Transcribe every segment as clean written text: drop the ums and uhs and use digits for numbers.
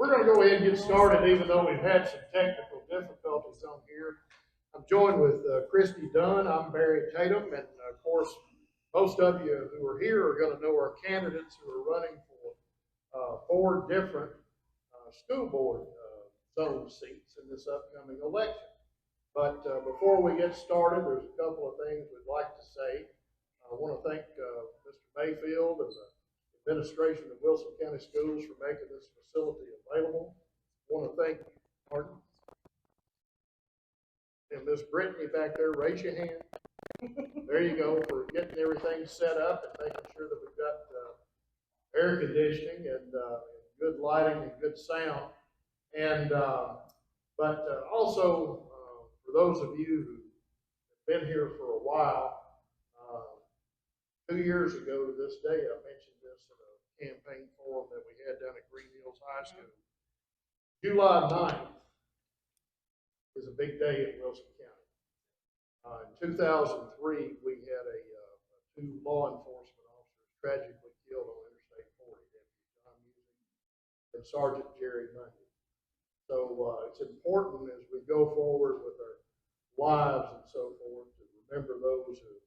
We're going to go ahead and get started, even though we've had some technical difficulties on here. I'm joined with Christy Dunn. I'm Barry Tatum, and of course, most of you who are here are going to know our candidates who are running for 4 different school board zone seats in this upcoming election. But before we get started, there's a couple of things we'd like to say. I want to thank Mr. Mayfield and the administration of Wilson County Schools for making this facility available. I want to thank, pardon? And Miss Brittany back there, raise your hand. There you go, for getting everything set up and making sure that we've got air conditioning and good lighting and good sound. And but also for those of you who have been here for a while, 2 years ago to this day, I mentioned this at a campaign forum that we had down at Green Hills High School. July 9th is a big day in Wilson County. In 2003, we had 2 law enforcement officers tragically killed on Interstate 40, Deputy John Music and Sergeant Jerry Mundy. So it's important as we go forward with our lives and so forth to remember those who have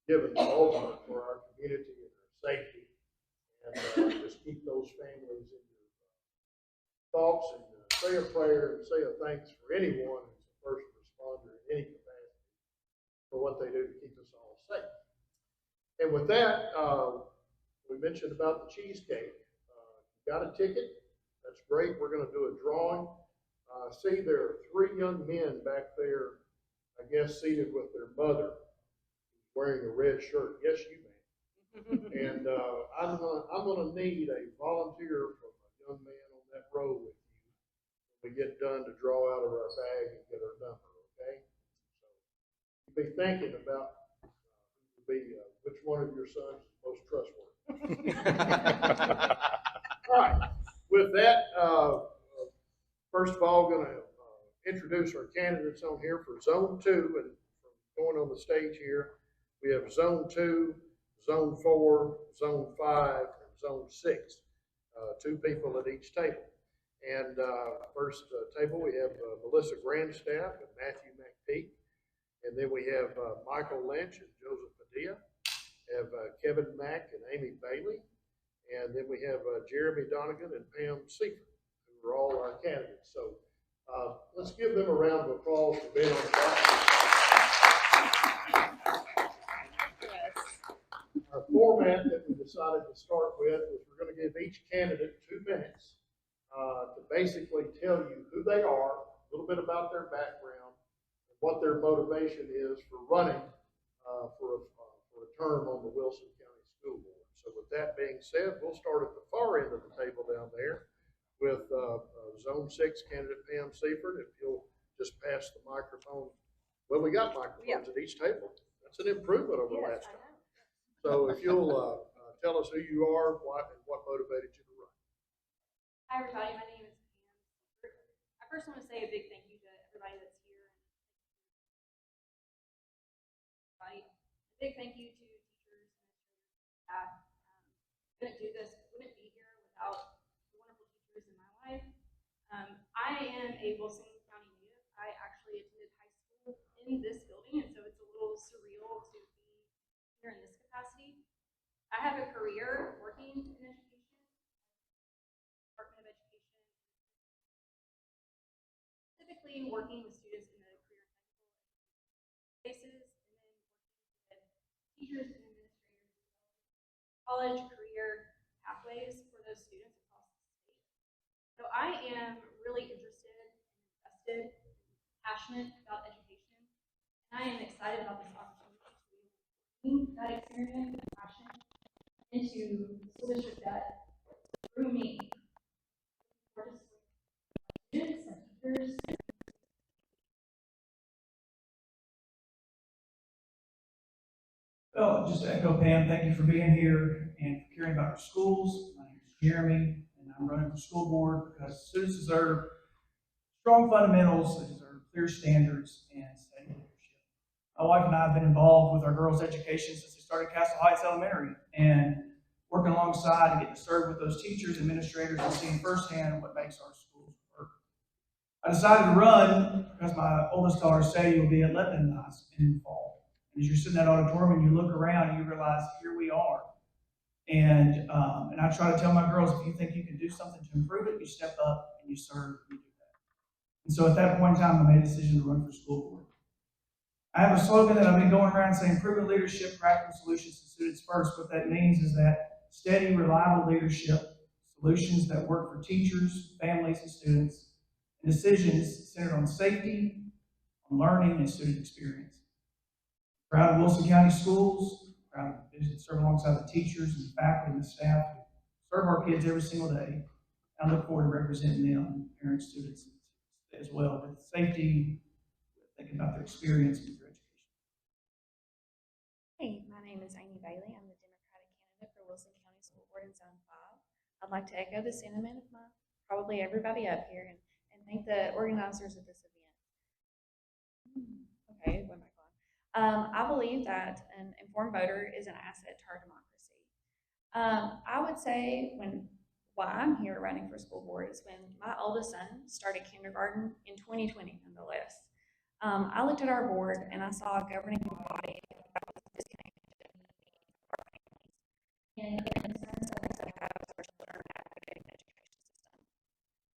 given the ultimate for our community and our safety, and just keep those families in your thoughts, and say a prayer and say a thanks for anyone who's a first responder in any capacity for what they do to keep us all safe. And with that, we mentioned about the cheesecake. If you got a ticket, that's great. We're going to do a drawing. See, there are 3 young men back there, I guess, seated with their mother, wearing a red shirt. Yes, you may. And I'm gonna need a volunteer from a young man on that row with you when we get done to draw out of our bag and get our number. Okay? So you be thinking about which one of your sons is most trustworthy. All right. With that, first of all, going to introduce our candidates on here for Zone 2, and going on the stage here. We have Zone 2, Zone 4, Zone 5, and Zone 6. 2 people at each table. And first table, we have Melissa Grandstaff and Matthew McPeak. And then we have Michael Lynch and Joseph Padilla. We have Kevin Mack and Amy Bailey. And then we have Jeremy Donegan and Pam Seifert, who are all our candidates. So let's give them a round of applause for being on the platform. Our format that we decided to start with was we're going to give each candidate 2 minutes to basically tell you who they are, a little bit about their background, and what their motivation is for running for a term on the Wilson County School Board. So with that being said, we'll start at the far end of the table down there with Zone 6 candidate Pam Seifert. If you'll just pass the microphone. Well, we got microphones at each table. That's an improvement over last time. So if you'll tell us who you are, and what motivated you to run. Hi everybody, my name is Pam. I first want to say a big thank you to everybody that's here. A big thank you to teachers, administrators, staff. Couldn't do this, wouldn't be here without the wonderful teachers in my life. I am a Wilson County native. I actually attended high school in this building, and so it's a little surreal to be here in this capacity. I have a career working in education, Department of Education, specifically working with students in the career and technical spaces, and then working with teachers and administrators, college career pathways for those students across the state. So I am really interested and invested, passionate about education, and I am excited about this opportunity that experience and passion into the school district that through me students and teachers. Well, just to echo Pam, thank you for being here and for caring about our schools. My name is Jeremy, and I'm running for school board because students deserve strong fundamentals, they deserve clear standards, and steady leadership. My wife and I have been involved with our girls' education since they started Castle Heights Elementary, and we're working alongside and getting to serve with those teachers, administrators, and seeing firsthand what makes our schools work. I decided to run because my oldest daughter, Sadie, will be at Lebanon in the fall. And as you're sitting in that auditorium and you look around and you realize, here we are. And I try to tell my girls, if you think you can do something to improve it, you step up and you serve, you do that. And so at that point in time, I made a decision to run for school board. I have a slogan that I've been going around saying, proven leadership, practical solutions to students first. What that means is that steady, reliable leadership, solutions that work for teachers, families, and students, and decisions centered on safety, on learning, and student experience. Proud of Wilson County Schools, proud to serve alongside the teachers and the faculty and the staff who serve our kids every single day. I look forward to representing them, parents, students as well, with safety, thinking about their experience with their education. Hey, my name is Amy Bailey. I'm the Democratic candidate for Wilson County School Board in Zone 5. I'd like to echo the sentiment of probably everybody up here and thank the organizers of this event. Okay, went back on. I believe that an informed voter is an asset to our democracy. I would say why I'm here running for school board is when my oldest son started kindergarten in 2020, nonetheless. I looked at our board and I saw a governing body that was disconnected from our families and concerns that we have as our children navigating the education system.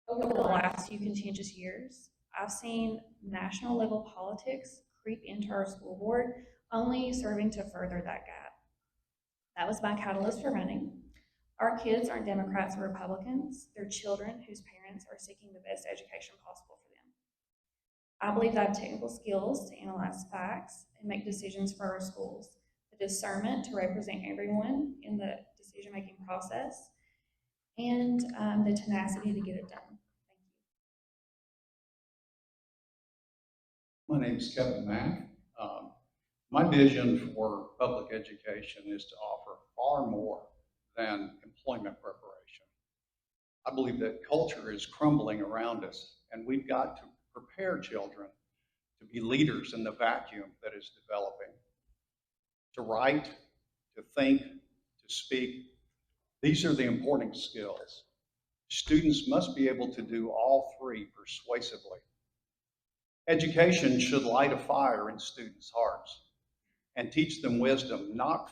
Over the last few contentious years, I've seen national level politics creep into our school board, only serving to further that gap. That was my catalyst for running. Our kids aren't Democrats or Republicans. They're children whose parents are seeking the best education possible for them. I believe that I have technical skills to analyze facts and make decisions for our schools, the discernment to represent everyone in the decision-making process, and the tenacity to get it done. Thank you. My name is Kevin Mack. My vision for public education is to offer far more than employment preparation. I believe that culture is crumbling around us, and we've got to prepare children to be leaders in the vacuum that is developing. To write, to think, to speak, these are the important skills. Students must be able to do all three persuasively. Education should light a fire in students' hearts and teach them wisdom, not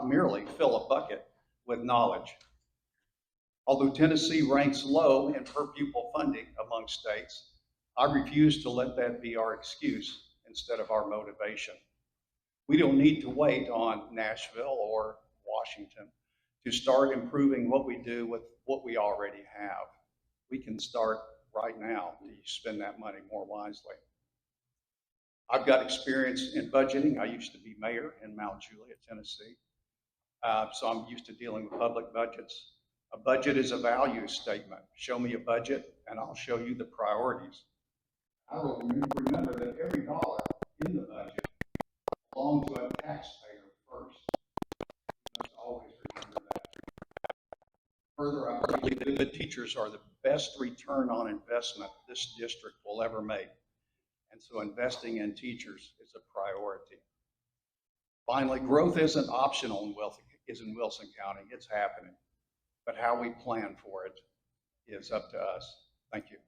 merely fill a bucket with knowledge. Although Tennessee ranks low in per pupil funding among states, I refuse to let that be our excuse instead of our motivation. We don't need to wait on Nashville or Washington to start improving what we do with what we already have. We can start right now to spend that money more wisely. I've got experience in budgeting. I used to be mayor in Mount Juliet, Tennessee. So I'm used to dealing with public budgets. A budget is a value statement. Show me a budget and I'll show you the priorities. I will remember that every dollar in the budget belongs to a taxpayer first. You must always remember that. Further, I believe that good teachers are the best return on investment this district will ever make. And so investing in teachers is a priority. Finally, growth isn't optional in Wilson County. It's happening. But how we plan for it is up to us. Thank you.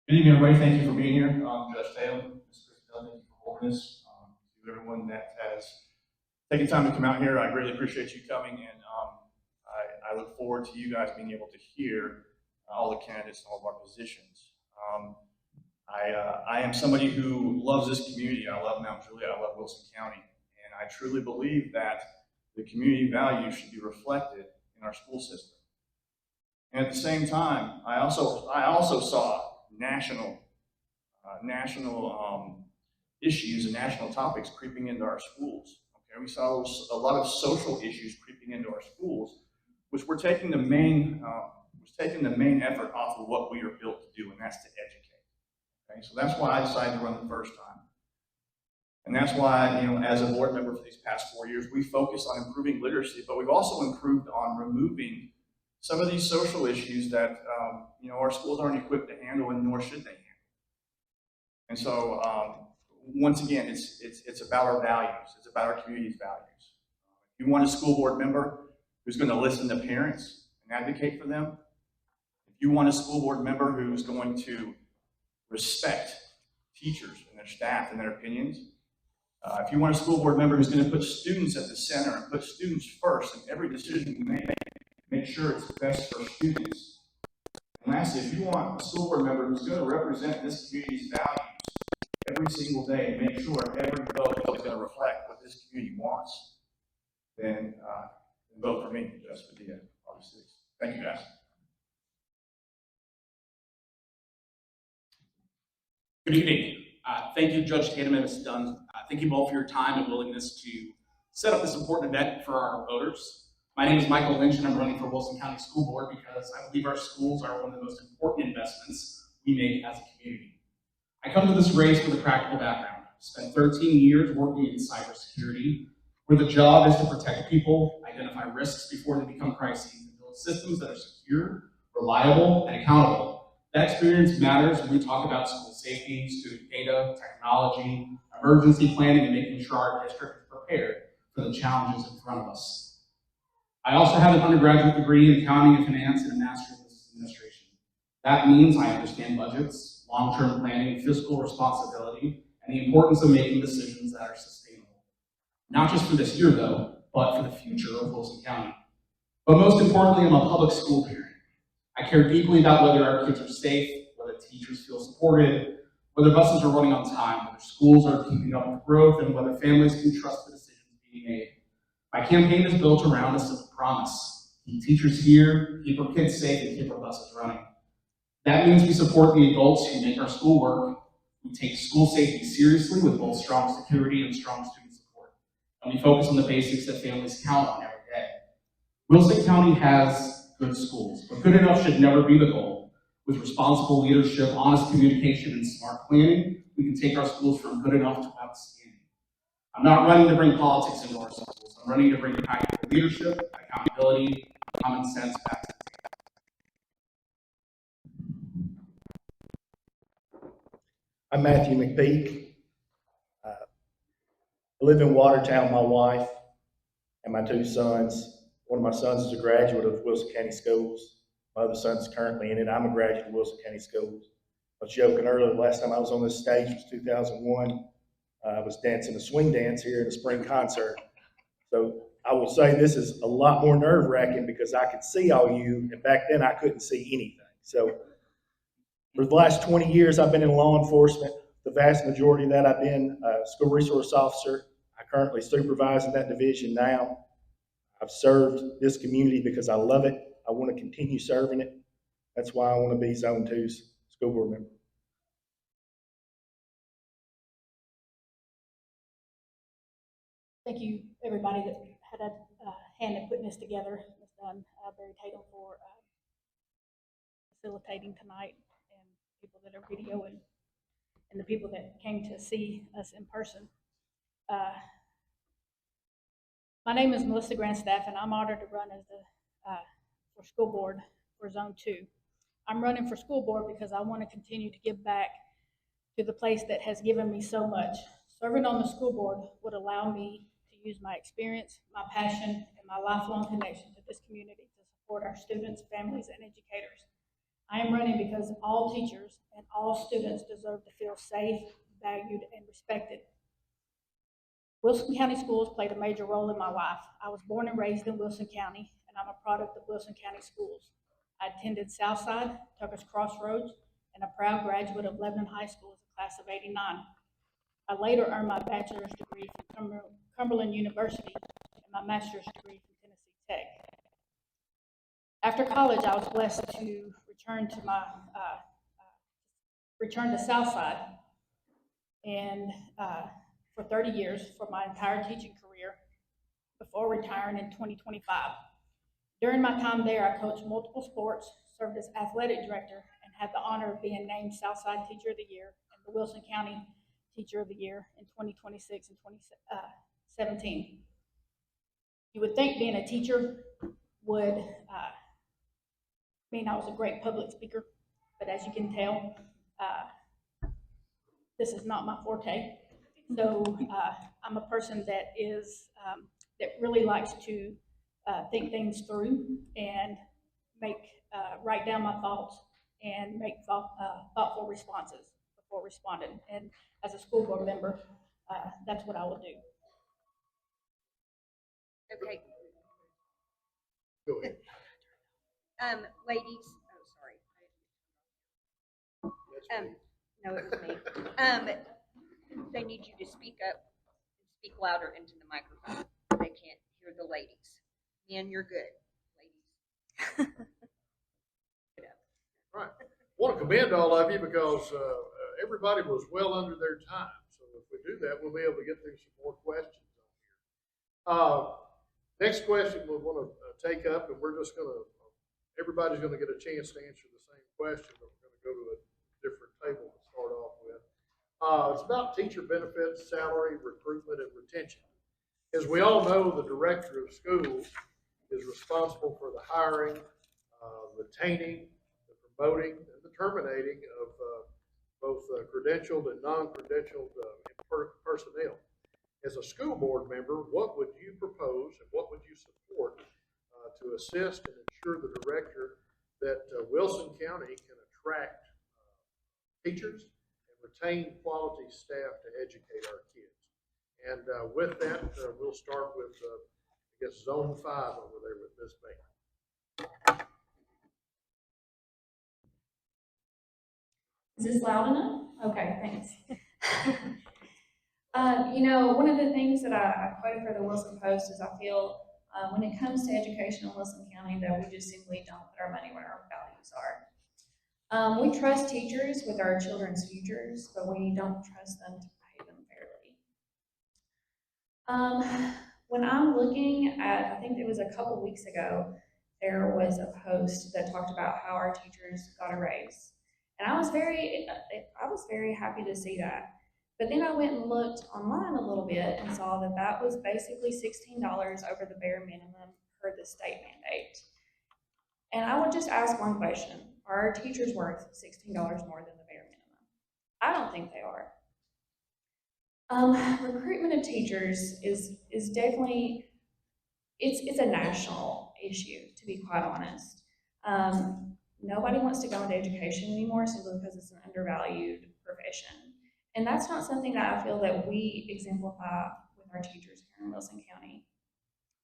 Good evening, everybody. Thank you for being here. Judge Taylor, Ms. Christel, thank you for holding this. To everyone that has taken time to come out here, I greatly appreciate you coming, and I look forward to you guys being able to hear all the candidates and all of our positions. I am somebody who loves this community. I love Mount Juliet. I love Wilson County, and I truly believe that the community values should be reflected in our school system. And at the same time, I also saw national issues and national topics creeping into our schools. Okay, we saw a lot of social issues creeping into our schools, which were taking the main effort off of what we are built to do, and that's to educate. Okay, so that's why I decided to run the first time, and that's why, as a board member for these past 4 years, we focused on improving literacy, but we've also improved on removing some of these social issues that our schools aren't equipped to handle, and nor should they handle. And so once again, it's about our values. It's about our community's values. If you want a school board member who's going to listen to parents and advocate for them, if you want a school board member who's going to respect teachers and their staff and their opinions, if you want a school board member who's going to put students at the center and put students first in every decision we make sure it's best for students. And lastly, if you want a school board member who's going to represent this community's values every single day and make sure every vote is going to reflect what this community wants, then vote for me, just for the obviously. Thank you, guys. Good evening. Thank you, Judge Tatum and Ms. Dunn. Thank you both for your time and willingness to set up this important event for our voters. My name is Michael Lynch, and I'm running for Wilson County School Board because I believe our schools are one of the most important investments we make as a community. I come to this race with a practical background. I spent 13 years working in cybersecurity, where the job is to protect people, identify risks before they become crises, and build systems that are secure, reliable, and accountable. That experience matters when we talk about school safety, student data, technology, emergency planning, and making sure our district is prepared for the challenges in front of us. I also have an undergraduate degree in accounting and finance and a master's in business administration. That means I understand budgets, long-term planning, fiscal responsibility, and the importance of making decisions that are sustainable. Not just for this year, though, but for the future of Wilson County. But most importantly, I'm a public school parent. I care deeply about whether our kids are safe, whether teachers feel supported, whether buses are running on time, whether schools are keeping up with growth, and whether families can trust the decisions being made. My campaign is built around a simple promise: keep teachers here, keep our kids safe, and keep our buses running. That means we support the adults who make our school work. We take school safety seriously with both strong security and strong student support. And we focus on the basics that families count on every day. Wilson County has good schools, but good enough should never be the goal. With responsible leadership, honest communication, and smart planning, we can take our schools from good enough to outstanding. I'm not running to bring politics into our schools. I'm running to bring practical leadership, accountability, common sense back to the table. I'm Matthew McPeak. I live in Watertown, my wife and my two sons. One of my sons is a graduate of Wilson County Schools. My other son's currently in it. I'm a graduate of Wilson County Schools. I was joking earlier, the last time I was on this stage was 2001. I was dancing a swing dance here at a spring concert. So I will say this is a lot more nerve-wracking because I could see all you, and back then I couldn't see anything. So for the last 20 years, I've been in law enforcement. The vast majority of that, I've been a school resource officer. I currently supervise in that division now. I've served this community because I love it. I want to continue serving it. That's why I want to be Zone 2's school board member. Thank you, everybody that had a hand in putting this together. Ms. Dunn, Barry Tatum for facilitating tonight, and people that are videoing, and the people that came to see us in person. My name is Melissa Grandstaff, and I'm honored to run as for school board for Zone 2. I'm running for school board because I want to continue to give back to the place that has given me so much. Serving on the school board would allow me to use my experience, my passion, and my lifelong connection to this community to support our students, families, and educators. I am running because all teachers and all students deserve to feel safe, valued, and respected. Wilson County Schools played a major role in my life. I was born and raised in Wilson County, and I'm a product of Wilson County Schools. I attended Southside, Tucker's Crossroads, and a proud graduate of Lebanon High School as a class of '89. I later earned my bachelor's degree from Cumberland University and my master's degree from Tennessee Tech. After college, I was blessed to return to Southside and for 30 years for my entire teaching career before retiring in 2025. During my time there, I coached multiple sports, served as athletic director, and had the honor of being named Southside Teacher of the Year and the Wilson County Teacher of the Year in 2026 and 2017. You would think being a teacher would mean I was a great public speaker, but as you can tell, this is not my forte. So I'm a person that that really likes to think things through and write down my thoughts and make thoughtful responses before responding. And as a school board member, that's what I will do. Okay, Go ahead. ladies, oh, sorry. That's me. No, it was me. They need you to speak up and speak louder into the microphone. They can't hear the ladies. Men, you're good. Ladies. Right. Want to commend all of you because everybody was well under their time. So if we do that, we'll be able to get through some more questions on here. Next question we want to take up, and we're just going to, everybody's going to get a chance to answer the same question, but we're going to go to a different table to start off with. It's about teacher benefits, salary, recruitment, and retention. As we all know, the director of schools is responsible for the hiring, retaining, the promoting, and the terminating of both credentialed and non-credentialed personnel. As a school board member, what would you propose and what would you support to assist and ensure the director that Wilson County can attract teachers and retain quality staff to educate our kids? And with that, we'll start with, I guess, Zone 5 over there with Ms. Bain. Is this loud enough? Okay, thanks. You know, one of the things that I quote for the Wilson Post is I feel when it comes to education in Wilson County that we just simply don't put our money where our values are. We trust teachers with our children's futures, but we don't trust them to pay them fairly. When I'm looking at, I think it was a couple weeks ago, there was a post that talked about how our teachers got a raise. And I was very happy to see that. But then I went and looked online a little bit and saw that that was basically $16 over the bare minimum per the state mandate. And I would just ask one question: are our teachers worth $16 more than the bare minimum? I don't think they are. Recruitment of teachers is definitely it's a national issue, to be quite honest. Nobody wants to go into education anymore simply because it's an undervalued profession. And that's not something that I feel that we exemplify with our teachers here in Wilson County.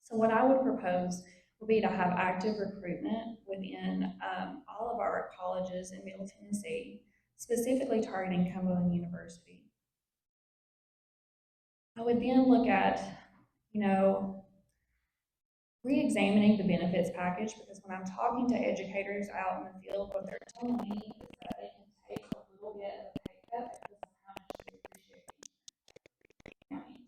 So what I would propose would be to have active recruitment within all of our colleges in Middle Tennessee, specifically targeting Cumberland University. I would then look at, you know, re-examining the benefits package, because when I'm talking to educators out in the field, what they're telling me is that they can take a little bit of a pay cut because of how much they appreciate the county.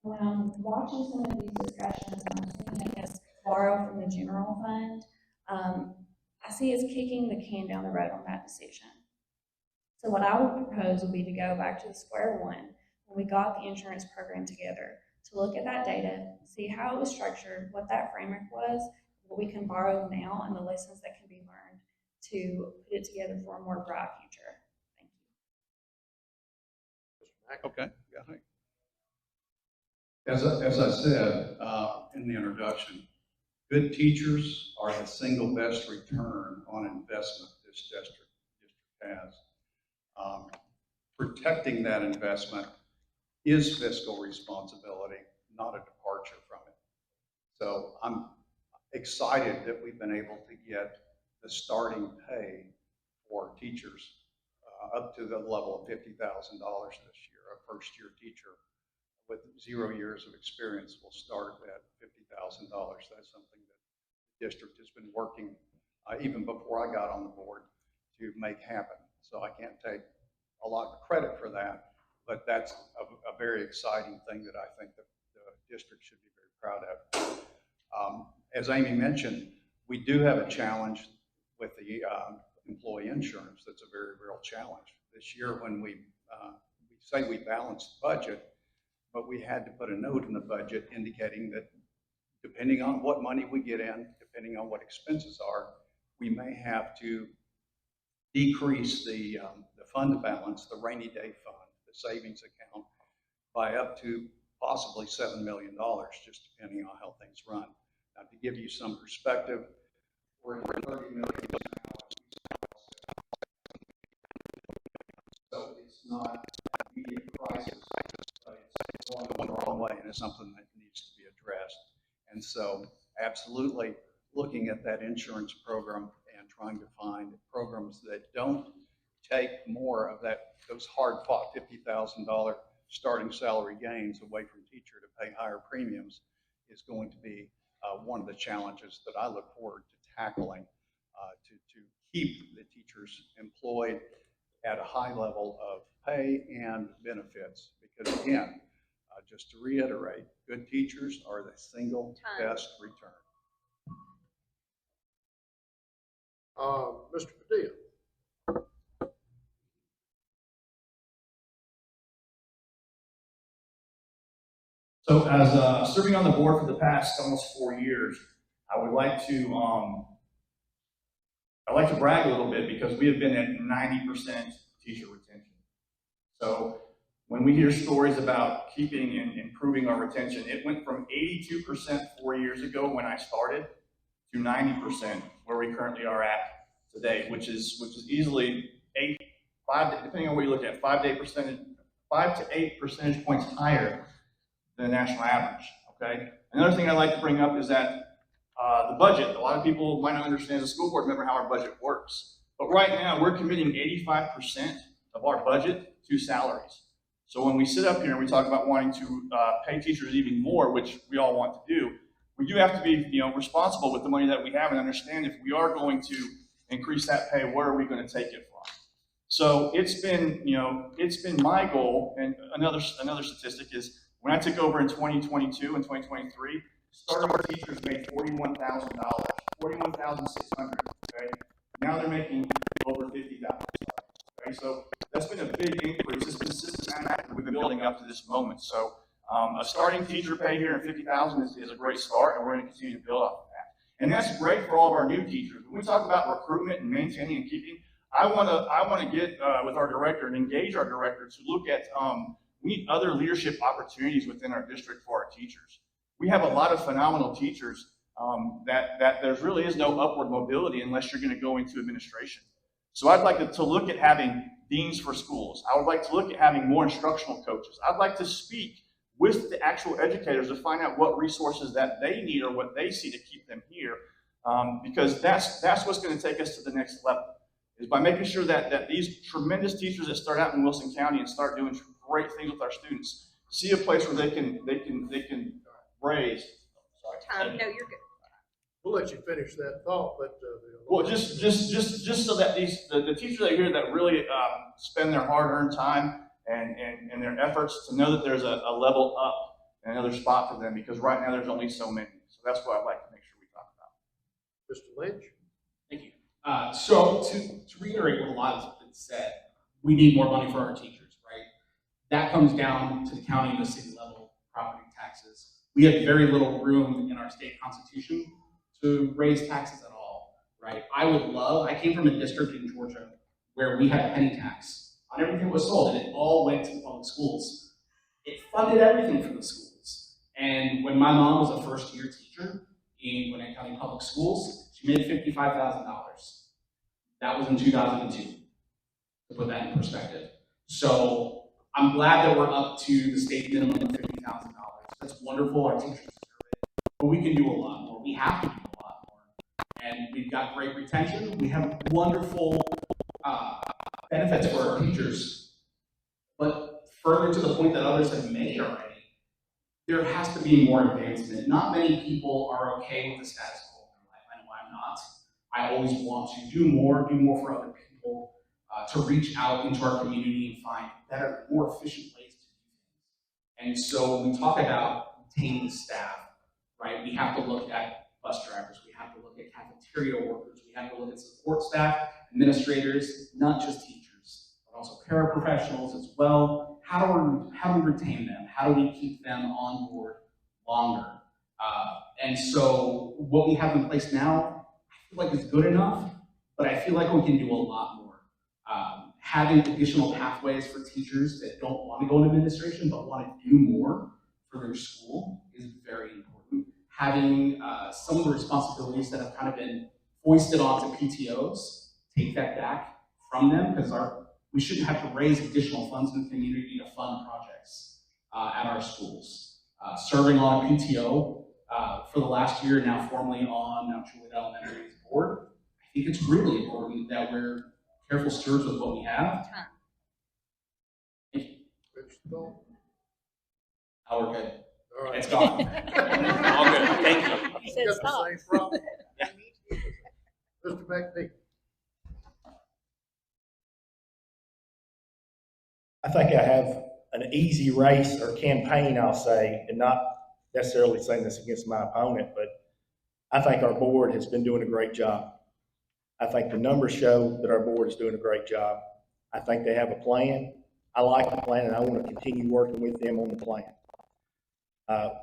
When I'm watching some of these discussions and I'm seeing us borrow from the general fund, I see us kicking the can down the road on that decision. So what I would propose would be to go back to the square one when we got the insurance program together, to look at that data, see how it was structured, what that framework was, what we can borrow now, and the lessons that can be learned to put it together for a more bright future. Thank you. Okay, yeah. As I said in the introduction, good teachers are the single best return on investment this district has. Protecting that investment is fiscal responsibility, not a departure from it. So I'm excited that we've been able to get the starting pay for teachers up to the level of $50,000 this year. A first-year teacher with 0 years of experience will start at $50,000. That's something that the district has been working even before I got on the board to make happen. So I can't take a lot of credit for that, but that's a very exciting thing that I think that the district should be very proud of. As Amy mentioned, we do have a challenge with the employee insurance. That's a very real challenge. This year when we say we balanced the budget, but we had to put a note in the budget indicating that depending on what money we get in, depending on what expenses are, we may have to decrease the fund balance, the rainy day fund, the savings account, by up to possibly $7 million, just depending on how things run. Now, to give you some perspective, we're at 30 million now. So it's not an immediate crisis, but it's going the wrong way, and it's something that needs to be addressed. And so, absolutely, looking at that insurance program and trying to find programs that don't take more of those hard-fought $50,000 starting salary gains away from teacher to pay higher premiums is going to be one of the challenges that I look forward to tackling to keep the teachers employed at a high level of pay and benefits. Because again, just to reiterate, good teachers are the single best return. Mr. Padilla. So as serving on the board for the past almost 4 years, I would like to brag a little bit because we have been at 90% teacher retention. So when we hear stories about keeping and improving our retention, it went from 82% 4 years ago when I started to 90% where we currently are at today, which is easily depending on what you look at, 5 to 8 percentage points higher than the national average, okay? Another thing I'd like to bring up is that the budget. A lot of people might not understand as a school board member how our budget works. But right now, we're committing 85% of our budget to salaries. So when we sit up here and we talk about wanting to pay teachers even more, which we all want to do, we do have to be responsible with the money that we have and understand if we are going to increase that pay, where are we going to take it from? So it's been my goal, and another statistic is when I took over in 2022 and 2023, starting teachers made $41,000, $41,600. Okay, now they're making over $50,000. Okay, so that's been a big increase. It's been systematic. We've been building up to this moment. So a starting teacher pay here at $50,000 is a great start, and we're going to continue to build off of that. And that's great for all of our new teachers. When we talk about recruitment and maintaining and keeping, I want to get with our director and engage our director to look at we need other leadership opportunities within our district for our teachers. We have a lot of phenomenal teachers that there really is no upward mobility unless you're going to go into administration. So I'd like to look at having deans for schools. I would like to look at having more instructional coaches. I'd like to speak with the actual educators to find out what resources that they need or what they see to keep them here, because that's what's going to take us to the next level, is by making sure that these tremendous teachers that start out in Wilson County and start doing great things with our students see a place where they can raise. Tom, no, you're good. We'll let you finish that thought, but. Well, just so that the teachers that are here that really spend their hard-earned time and their efforts to know that there's a level up and another spot for them, because right now there's only so many. So that's what I'd like to make sure we talk about. Mr. Lynch? Thank you. So to reiterate what a lot has been said, we need more money for our teachers, right? That comes down to the county and the city level property taxes. We have very little room in our state constitution to raise taxes at all, right? I came from a district in Georgia where we had a penny tax on everything that was sold, and it all went to the public schools. It funded everything for the schools. And when my mom was a first-year teacher in Gwinnett County Public Schools, she made $55,000. That was in 2002, to put that in perspective. So I'm glad that we're up to the state minimum of $50,000. That's wonderful. Our teachers deserve it. But we can do a lot more. We have to do a lot more. And we've got great retention. We have wonderful benefits for our teachers. But further to the point that others have made already, there has to be more advancement. Not many people are okay with the status quo in their life. I know I'm not. I always want to do more for other people, to reach out into our community and find better, more efficient ways to do things. And so when we talk about retaining staff, right, we have to look at bus drivers, we have to look at cafeteria workers, we have to look at support staff, administrators, not just teachers, but also paraprofessionals as well. How do we retain them? How do we keep them on board longer? And so what we have in place now, I feel like it's good enough, but I feel like we can do a lot more. having additional pathways for teachers that don't want to go into administration but want to do more for their school is very important. Having some of the responsibilities that have kind of been foisted onto PTOs, take that back from them, because we shouldn't have to raise additional funds in the community to fund projects at our schools. Serving on a PTO for the last year, now formally on Juliet Elementary's board, I think it's really important that we're careful stewards of what we have. All Now we're good. right. It's gone. All good. Thank you. You said Got stop. the same problem. Mr. McPhee. I think I have an easy race or campaign, I'll say, and not necessarily saying this against my opponent, but I think our board has been doing a great job. I think the numbers show that our board is doing a great job. I think they have a plan. I like the plan, and I want to continue working with them on the plan.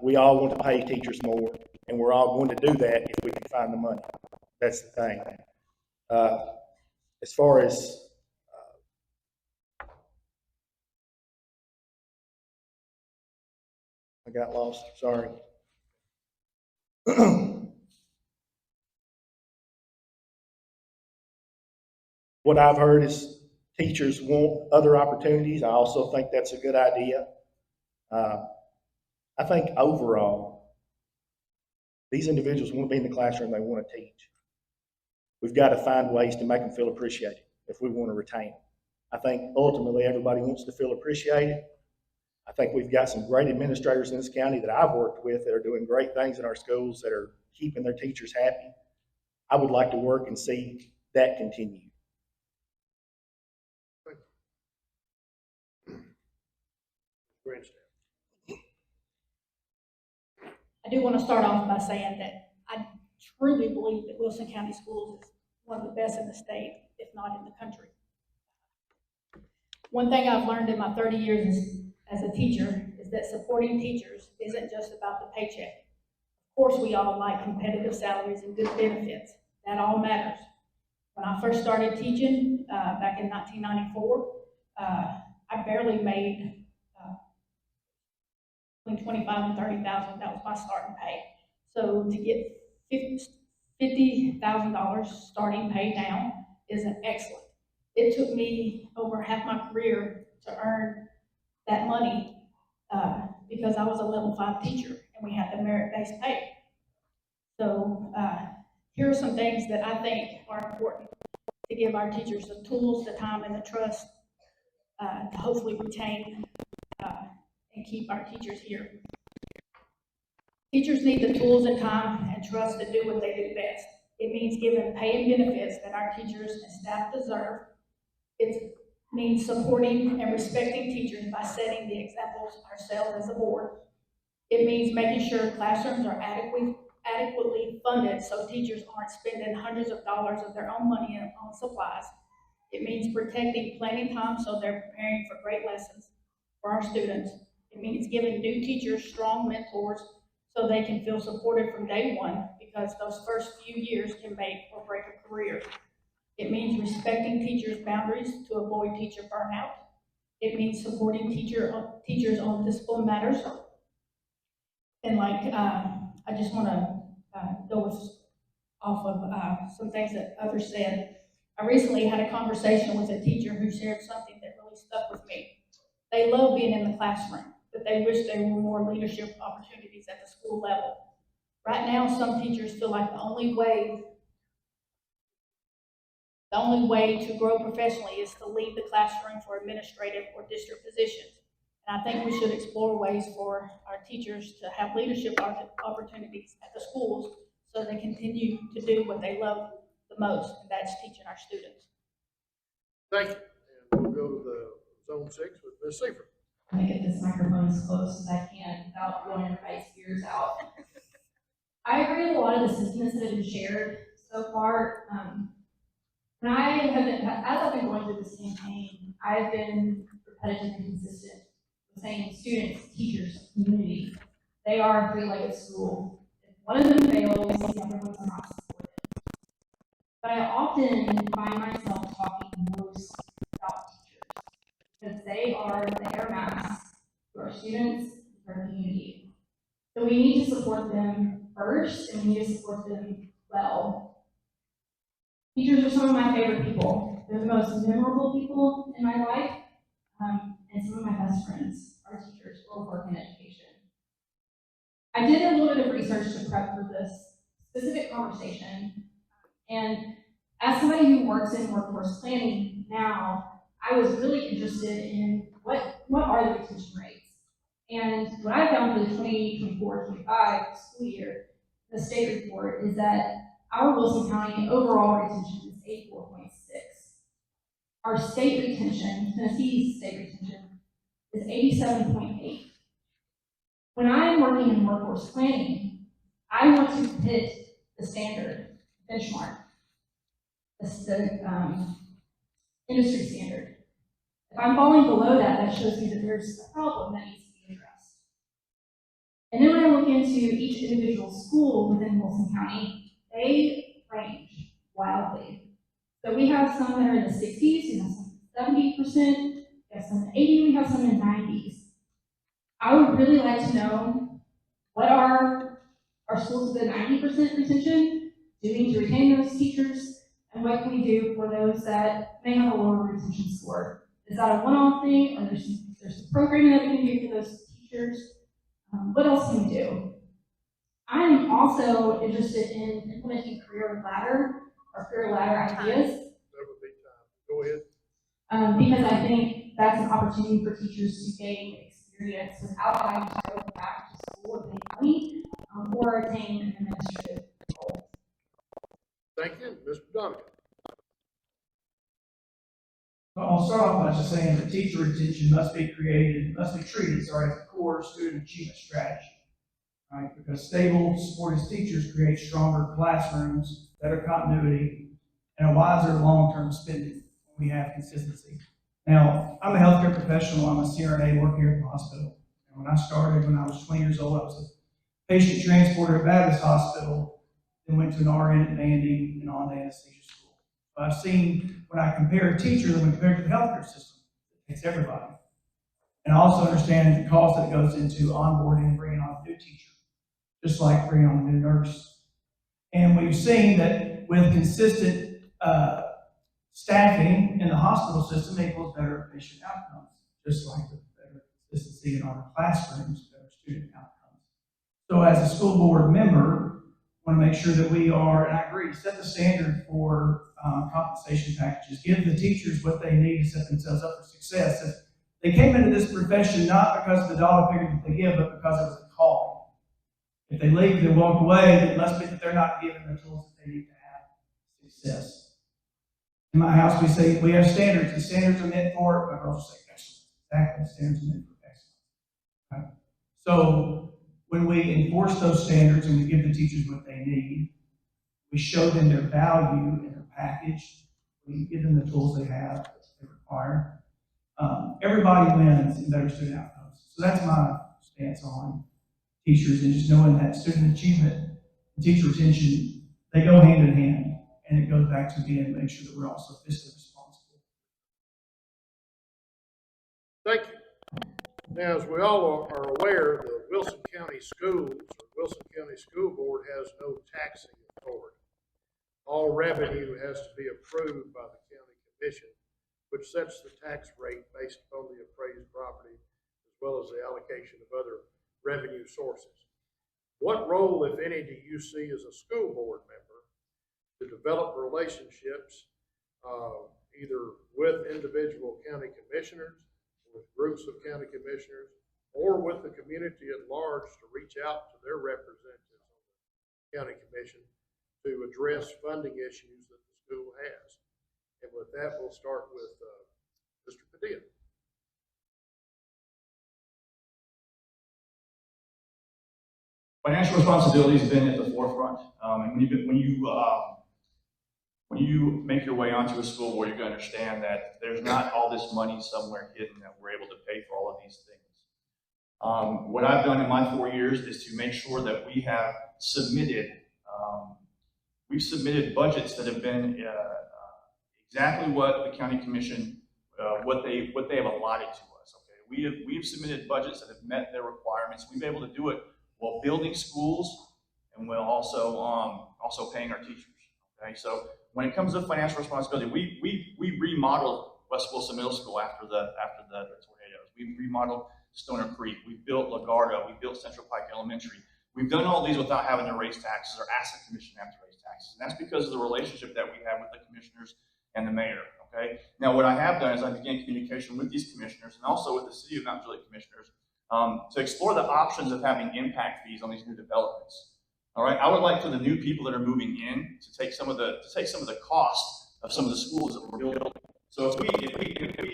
We all want to pay teachers more, and we're all going to do that if we can find the money. That's the thing. As far as I got lost, sorry. What I've heard is teachers want other opportunities. I also think that's a good idea. I think overall, these individuals want to be in the classroom, they want to teach. We've got to find ways to make them feel appreciated if we want to retain them. I think ultimately everybody wants to feel appreciated. I think we've got some great administrators in this county that I've worked with that are doing great things in our schools that are keeping their teachers happy. I would like to work and see that continue. I do want to start off by saying that I truly believe that Wilson County Schools is one of the best in the state, if not in the country. One thing I've learned in my 30 years as a teacher is that supporting teachers isn't just about the paycheck. Of course, we all like competitive salaries and good benefits. That all matters. When I first started teaching back in 1994, I barely made between 25 and 30,000. That was my starting pay. So to get $50,000 starting pay now is an excellent. It took me over half my career to earn that money because I was a level 5 teacher and we had the merit-based pay. So here are some things that I think are important to give our teachers the tools, the time, and the trust to hopefully retain and keep our teachers here. Teachers need the tools and time and trust to do what they do best. It means giving pay and benefits that our teachers and staff deserve. It means supporting and respecting teachers by setting the examples ourselves as a board. It means making sure classrooms are adequately funded so teachers aren't spending hundreds of dollars of their own money on supplies. It means protecting planning time so they're preparing for great lessons for our students. It means giving new teachers strong mentors so they can feel supported from day one, because those first few years can make or break a career. It means respecting teachers' boundaries to avoid teacher burnout. It means supporting teachers on discipline matters. And I just want to go off of some things that others said. I recently had a conversation with a teacher who shared something that really stuck with me. They love being in the classroom, but they wish there were more leadership opportunities at the school level. Right now, some teachers feel like the only way to grow professionally is to leave the classroom for administrative or district positions. And I think we should explore ways for our teachers to have leadership opportunities at the schools so they continue to do what they love the most, and that's teaching our students. Thank you. And we'll go to the zone 6 with Ms. Seifert. I'm gonna get this microphone as close as I can without blowing everybody's ears out. I agree with a lot of the sentiments that have been shared so far. And I have been, as I've been going through this campaign, I've been repetitive and consistent with saying students, teachers, community, they are a three-legged stool. If one of them fails, the other ones are not supported. But I often find myself talking most about teachers. they are the air mass to our students, to our community. So we need to support them first, and we need to support them well. Teachers are some of my favorite people. They're the most memorable people in my life, and some of my best friends are teachers or work in education. I did a little bit of research to prep for this specific conversation, and as somebody who works in workforce planning now, I was really interested in what are the retention rates. And what I found for the 2024-25 school year, the state report, is that our Wilson County overall retention is 84.6. Our state retention, Tennessee's state retention, is 87.8. When I'm working in workforce planning, I want to hit the standard benchmark, the industry standard. If I'm falling below that, that shows me that there's a problem that needs to be addressed. And then when I look into each individual school within Wilson County, they range wildly. So we have some that are in the 60s, we have some 70%, we have some in 80, we have some in 90s. I would really like to know what are our schools with a 90% retention doing to retain those teachers, and what can we do for those that may have a lower retention score? Is that a one-off thing, or there's some programming that we can do for those teachers? What else can we do? I'm also interested in implementing career ladder ideas. That would be time. Go ahead. Because I think that's an opportunity for teachers to gain experience without having to go back to school and pay money, or attain an administrative role. Thank you, Mr. Donovan. I'll start off by just saying that teacher retention must be treated, as a core student achievement strategy, right? Because stable, supportive teachers create stronger classrooms, better continuity, and a wiser long-term spending when we have consistency. Now, I'm a healthcare professional. I'm a CRNA, work here at the hospital. And when I started, when I was 20 years old, I was a patient transporter at Baptist Hospital, then went to an RN at Vandy and on to anesthesia school. So I've seen, when I compare a teacher when compared to the healthcare system, it takes everybody. And I also understand the cost that goes into onboarding and bringing on a new teacher, just like bringing on a new nurse. And we've seen that with consistent staffing in the hospital system equals better patient outcomes, just like the better consistency in our classrooms, better student outcomes. So as a school board member, I want to make sure that we are, and I agree, set the standard for compensation packages, give the teachers what they need to set themselves up for success. If they came into this profession not because of the dollar figure that they give, but because it was a calling. If they leave, they walk away, it must be that they're not given the tools that they need to have success. In my house, we say we have standards. The standards are meant for, my girls say excellence. Exactly, the standards are meant for excellence. Right? So when we enforce those standards and we give the teachers what they need, we show them their value in their package. We give them the tools they have that they require. Everybody wins in better student outcomes. So that's my stance on teachers, and just knowing that student achievement and teacher retention, they go hand in hand. And it goes back to being make sure that we're also fiscally responsible. Thank you. Now, as we all are aware, the Wilson County Schools, or Wilson County School Board, has no taxing authority. All revenue has to be approved by the county commission, which sets the tax rate based upon the appraised property, as well as the allocation of other revenue sources. What role, if any, do you see as a school board member to develop relationships either with individual county commissioners, with groups of county commissioners, or with the community at large to reach out to their representatives on the county commission to address funding issues that the school has? And with that, we'll start with Mr. Padilla. Financial responsibility has been at the forefront, and when you make your way onto a school board, you're going to understand that there's not all this money somewhere hidden that we're able to pay for all of these things. What I've done in my 4 years is to make sure that we have submitted, we've submitted budgets that have been exactly what the county commission what they have allotted to us. Okay, we have submitted budgets that have met their requirements. We've been able to do it while building schools and while also paying our teachers. Okay, so when it comes to financial responsibility, we remodeled West Wilson Middle School after the tornadoes. We remodeled Stoner Creek. We built Lagarda. We built Central Pike Elementary. We've done all these without having to raise taxes or ask the commission to have to raise taxes. And that's because of the relationship that we have with the commissioners and the mayor. Okay. Now, what I have done is I began communication with these commissioners and also with the city of Mount Juliet commissioners to explore the options of having impact fees on these new developments. All right. I would like for the new people that are moving in to take some of the cost of some of the schools that we're building. So if we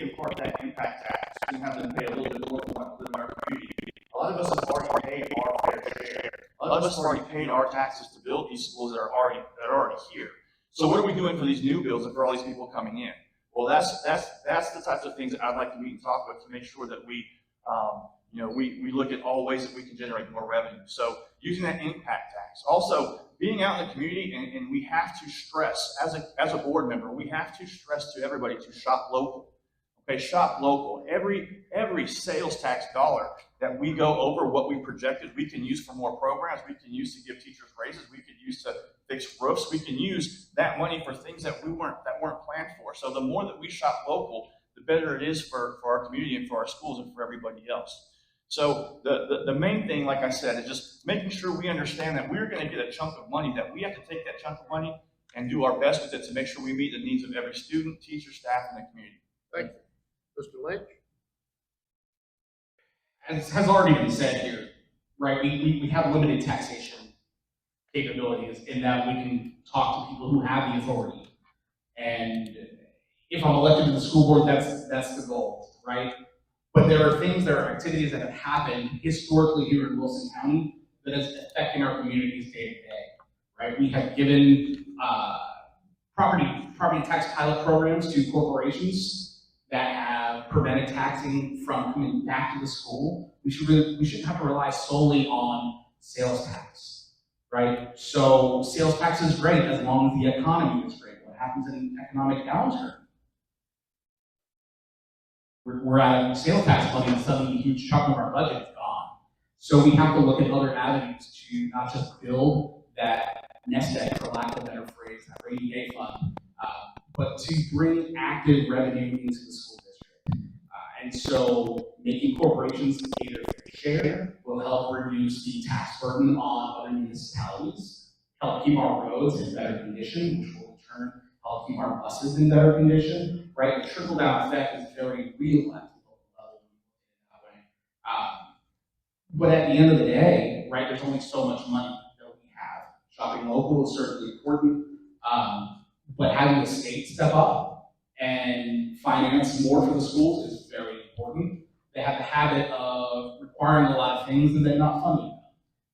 impart that impact tax and have them pay a little bit more than what live in our community, a lot of us have already paid our fair share. A lot of us have already paid our taxes to build these schools that are already here. So what are we doing for these new builds and for all these people coming in? Well, that's the types of things that I'd like to meet and talk with to make sure that we look at all ways that we can generate more revenue. So using that impact tax. Also, being out in the community, and we have to stress, as a board member, we have to stress to everybody to shop local. Okay, shop local. Every sales tax dollar that we go over what we projected, we can use for more programs. We can use to give teachers raises. We could use to fix roofs. We can use that money for things that weren't planned for. So the more that we shop local, the better it is for our community and for our schools and for everybody else. So the main thing, like I said, is just making sure we understand that we're going to get a chunk of money, that we have to take that chunk of money and do our best with it to make sure we meet the needs of every student, teacher, staff, and the community. Thank you. Mr. Lynch? As has already been said here, right, we have limited taxation capabilities in that we can talk to people who have the authority. And if I'm elected to the school board, that's the goal, right? But there are things, there are activities that have happened historically here in Wilson County that is affecting our communities day to day, right? We have given property tax pilot programs to corporations that have prevented taxing from coming back to the school. We shouldn't have to rely solely on sales tax, right? So sales tax is great as long as the economy is great. What happens in an economic downturn? We're at a sales tax money and suddenly a huge chunk of our budget is gone. So we have to look at other avenues to not just build that nest egg, for lack of a better phrase, that rainy day fund, but to bring active revenue into the school district. And so making corporations pay their fair share will help reduce the tax burden on other municipalities, help keep our roads in better condition, which will in turn help keep our buses in better condition, right? The trickle-down effect is very real at the local level. But at the end of the day, right, there's only so much money that we have. Shopping local is certainly important, but having the state step up and finance more for the schools is very important. They have the habit of requiring a lot of things and then not funding them.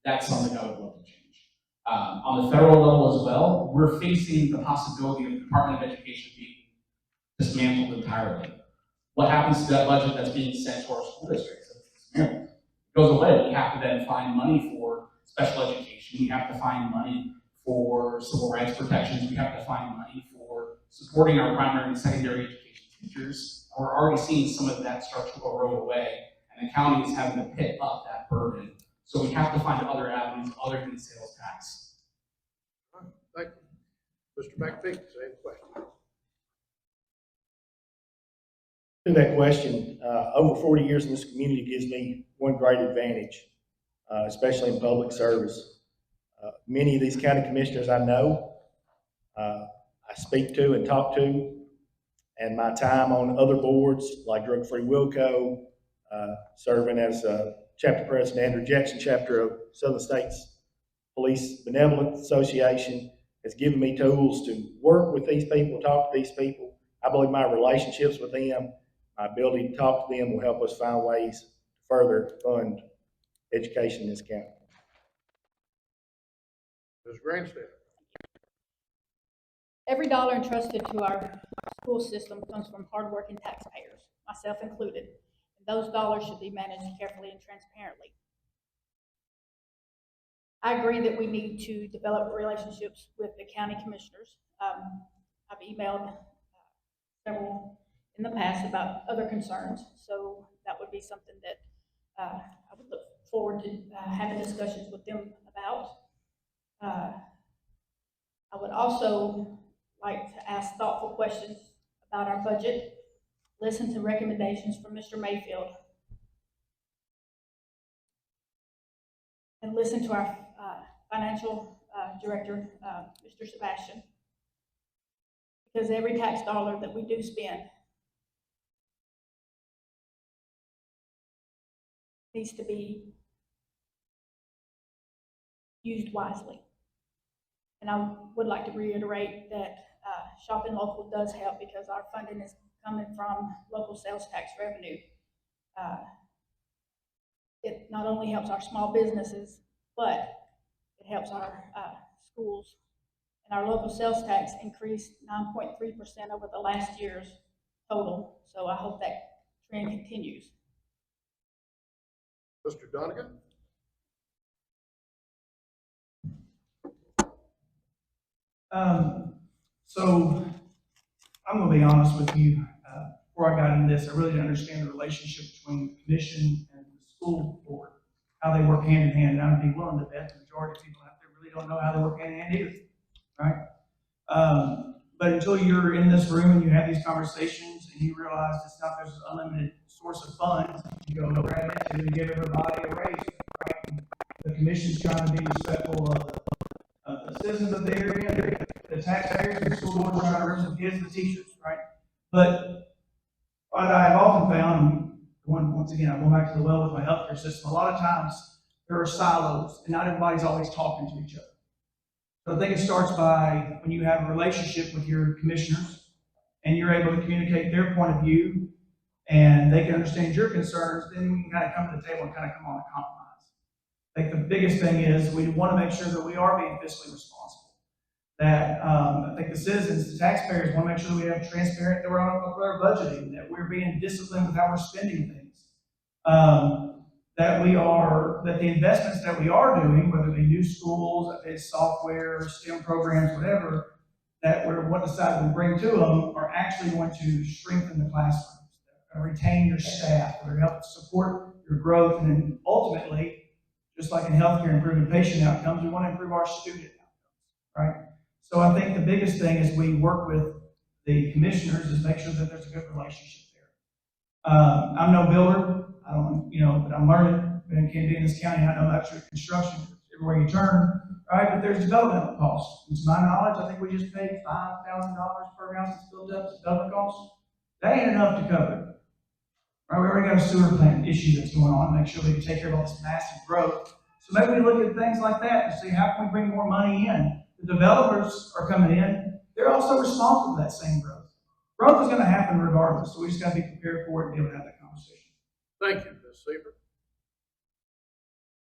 That's something I would love to change. On the federal level as well, we're facing the possibility of the Department of Education being dismantled entirely. What happens to that budget that's being sent to our school districts? It's dismantled. It goes away. We have to then find money for special education. We have to find money for civil rights protections. We have to find money for supporting our primary and secondary education teachers. And we're already seeing some of that start to erode away, and the county is having to pick up that burden. So we have to find other avenues other than sales tax. Thank you. Mr. McPhee, same question. To that question, over 40 years in this community gives me one great advantage, especially in public service. Many of these county commissioners I know, I speak to and talk to, and my time on other boards like Drug Free Wilco, serving as chapter president, Andrew Jackson chapter of Southern States Police Benevolent Association, has given me tools to work with these people, talk to these people. I believe my relationships with them, my ability to talk to them will help us find ways to further fund education in this county. Ms. Grandstaff? Every dollar entrusted to our school system comes from hardworking taxpayers, myself included. And those dollars should be managed carefully and transparently. I agree that we need to develop relationships with the county commissioners. I've emailed several in the past about other concerns. So that would be something that I would look forward to having discussions with them about. I would also like to ask thoughtful questions about our budget, listen to recommendations from Mr. Mayfield, and listen to our financial director, Mr. Sebastian. Because every tax dollar that we do spend needs to be used wisely. And I would like to reiterate that shopping local does help because our funding is coming from local sales tax revenue. It not only helps our small businesses, but it helps our schools. And our local sales tax increased 9.3% over the last year's total. So I hope that trend continues. Mr. Donegan? So I'm going to be honest with you. Before I got into this, I really didn't understand the relationship between the commission and the school board, how they work hand in hand. And I'd be willing to bet the majority of people out there really don't know how they work hand in hand either, right? But until you're in this room and you have these conversations and you realize it's not there's an unlimited source of funds, you go grab into and give everybody a raise, right? And the commission's trying to be respectful of the citizens of the area, the taxpayers, and the school board trying to represent the kids and the teachers, right? But what I have often found, once again, I'm going back to the well with my healthcare system, a lot of times there are silos and not everybody's always talking to each other. So I think it starts by when you have a relationship with your commissioners and you're able to communicate their point of view and they can understand your concerns, then we can kind of come to the table and kind of come on a compromise. I think the biggest thing is we want to make sure that we are being fiscally responsible. That I think the citizens, the taxpayers want to make sure that we have transparent, that we're on our budgeting, that we're being disciplined with how we're spending things. That the investments that we are doing, whether they new schools, if it's software, STEM programs, whatever, that we're what the side we bring to them are actually going to strengthen the classrooms, retain your staff, or help support your growth, and then ultimately, just like in healthcare, improving patient outcomes, we want to improve our student outcomes, right? So I think the biggest thing is we work with the commissioners is make sure that there's a good relationship there. I'm no builder. I don't, but I'm learning. And can be in this county. I know that's your construction everywhere you turn, right? But there's development costs. And to my knowledge, I think we just paid $5,000 per house that's built up as development costs. That ain't enough to cover it. Right? We already got a sewer plant issue that's going on. Make sure we can take care of all this massive growth. So maybe we look at things like that to see how can we bring more money in. The developers are coming in. They're also responsible for that same growth. Growth is going to happen regardless. So we just got to be prepared for it and be able to have that conversation. Thank you, Ms. Seaver.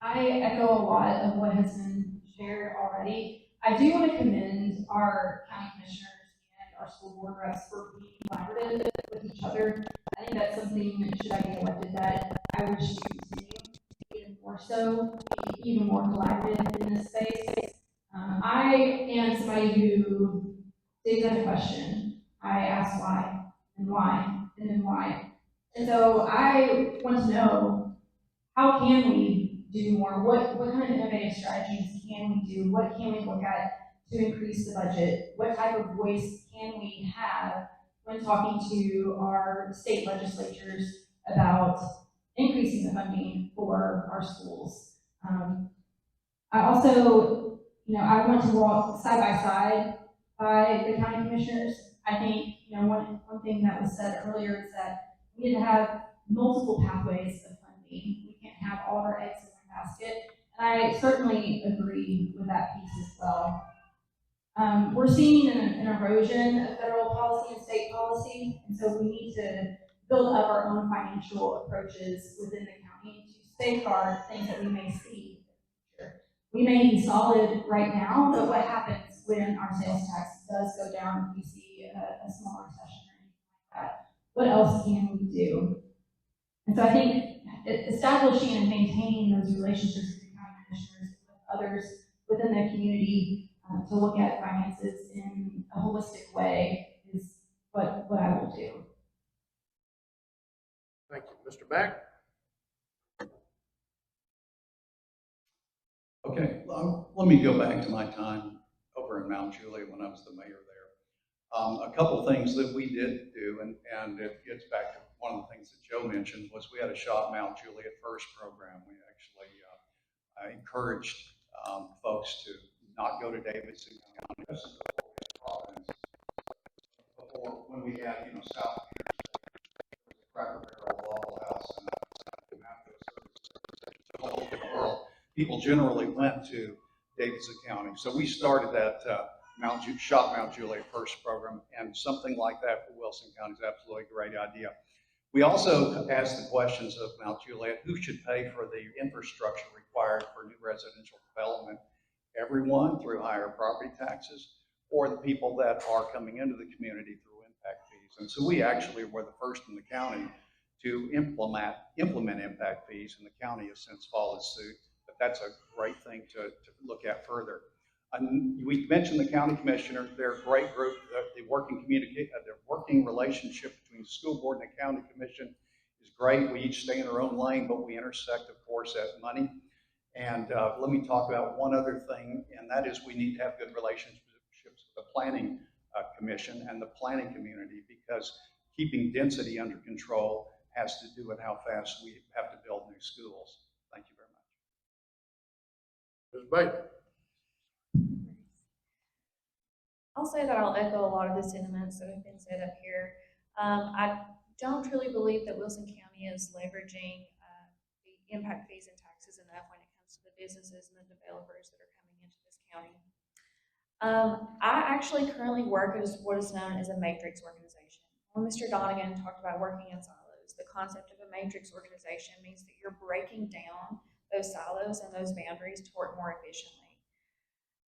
I echo a lot of what has been shared already. I do want to commend our county commissioners and our school board reps for being collaborative with each other. I think that's something, should I get elected, that I wish to continue, even more so, be even more collaborative in this space. I am somebody who digs at a question. I ask why, and then why. And so I want to know, how can we do more? What kind of innovative strategies can we do? What can we look at to increase the budget? What type of voice can we have when talking to our state legislatures about increasing the funding for our schools? I also, I want to walk side by side by the county commissioners. I think, one thing that was said earlier is that we need to have multiple pathways of funding. We can't have all of our eggs in one basket. And I certainly agree with that piece as well. We're seeing an erosion of federal policy and state policy, and so we need to build up our own financial approaches within the county to safeguard things that we may see. We may be solid right now, but what happens when our sales tax does go down if we see a small recession or anything like that? What else can we do? And so I think establishing and maintaining those relationships with the county commissioners, with others within the community, to look at finances in a holistic way is what I will do. Thank you. Mr. Mack? Okay, let me go back to my time over in Mount Juliet when I was the mayor there. A couple things that we did do, and it gets back to one of the things that Joe mentioned, was we had a Shop Mount Juliet First program. We actually encouraged folks to not go to Davidson County. This is Providence. Before, when we had, South Cracker Barrel, Waffle House, and a whole different world. People generally went to Davidson County. So we started that Shop Mount Juliet First program, and something like that for Wilson County is absolutely a great idea. We also asked the questions of Mount Juliet: who should pay for the infrastructure required for new residential development? Everyone through higher property taxes, or the people that are coming into the community through impact fees? And so we actually were the first in the county to implement impact fees, and the county has since followed suit. But that's a great thing to look at further. We mentioned the county commissioner. They're a great group. The working relationship between the school board and the county commission is great. We each stay in our own lane, but we intersect, of course, at money. And let me talk about one other thing, and that is we need to have good relationships with the planning commission and the planning community, because keeping density under control has to do with how fast we have to build new schools. Thank you very much. Ms. Bailey? I'll say that I'll echo a lot of the sentiments that have been said up here. I don't truly believe that Wilson County is leveraging the impact fees and taxes enough when it comes to the businesses and the developers that are coming into this county. I actually currently work as what is known as a matrix organization. When Mr. Donegan talked about working in silos, the concept of a matrix organization means that you're breaking down those silos and those boundaries to work more efficiently.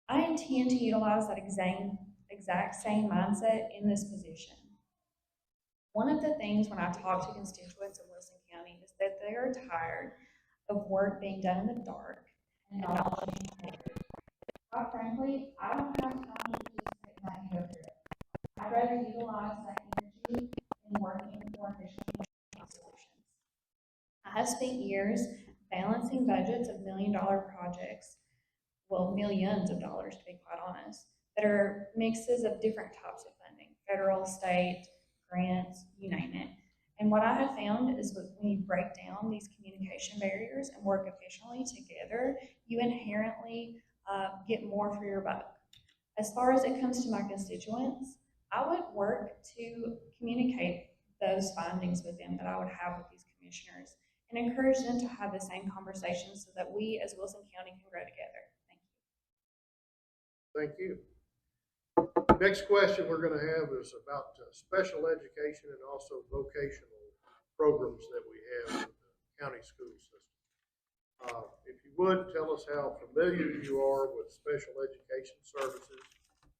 I intend to utilize that exact same mindset in this position. One of the things when I talk to constituents in Wilson County is that they are tired of work being done in the dark and not being paid. Quite frankly, I don't have time to just sit back and go through it. I'd rather utilize that energy in working more efficiently on solutions. I have spent years balancing budgets of million-dollar projects, well, millions of dollars to be quite honest, that are mixes of different types of funding, federal, state, grants, you name it. And what I have found is that when you break down these communication barriers and work efficiently together, you inherently get more for your buck. As far as it comes to my constituents, I would work to communicate those findings with them that I would have with these commissioners and encourage them to have the same conversations so that we as Wilson County can grow together. Thank you. Next question we're going to have is about special education and also vocational programs that we have in the county school system. If you would, tell us how familiar you are with special education services,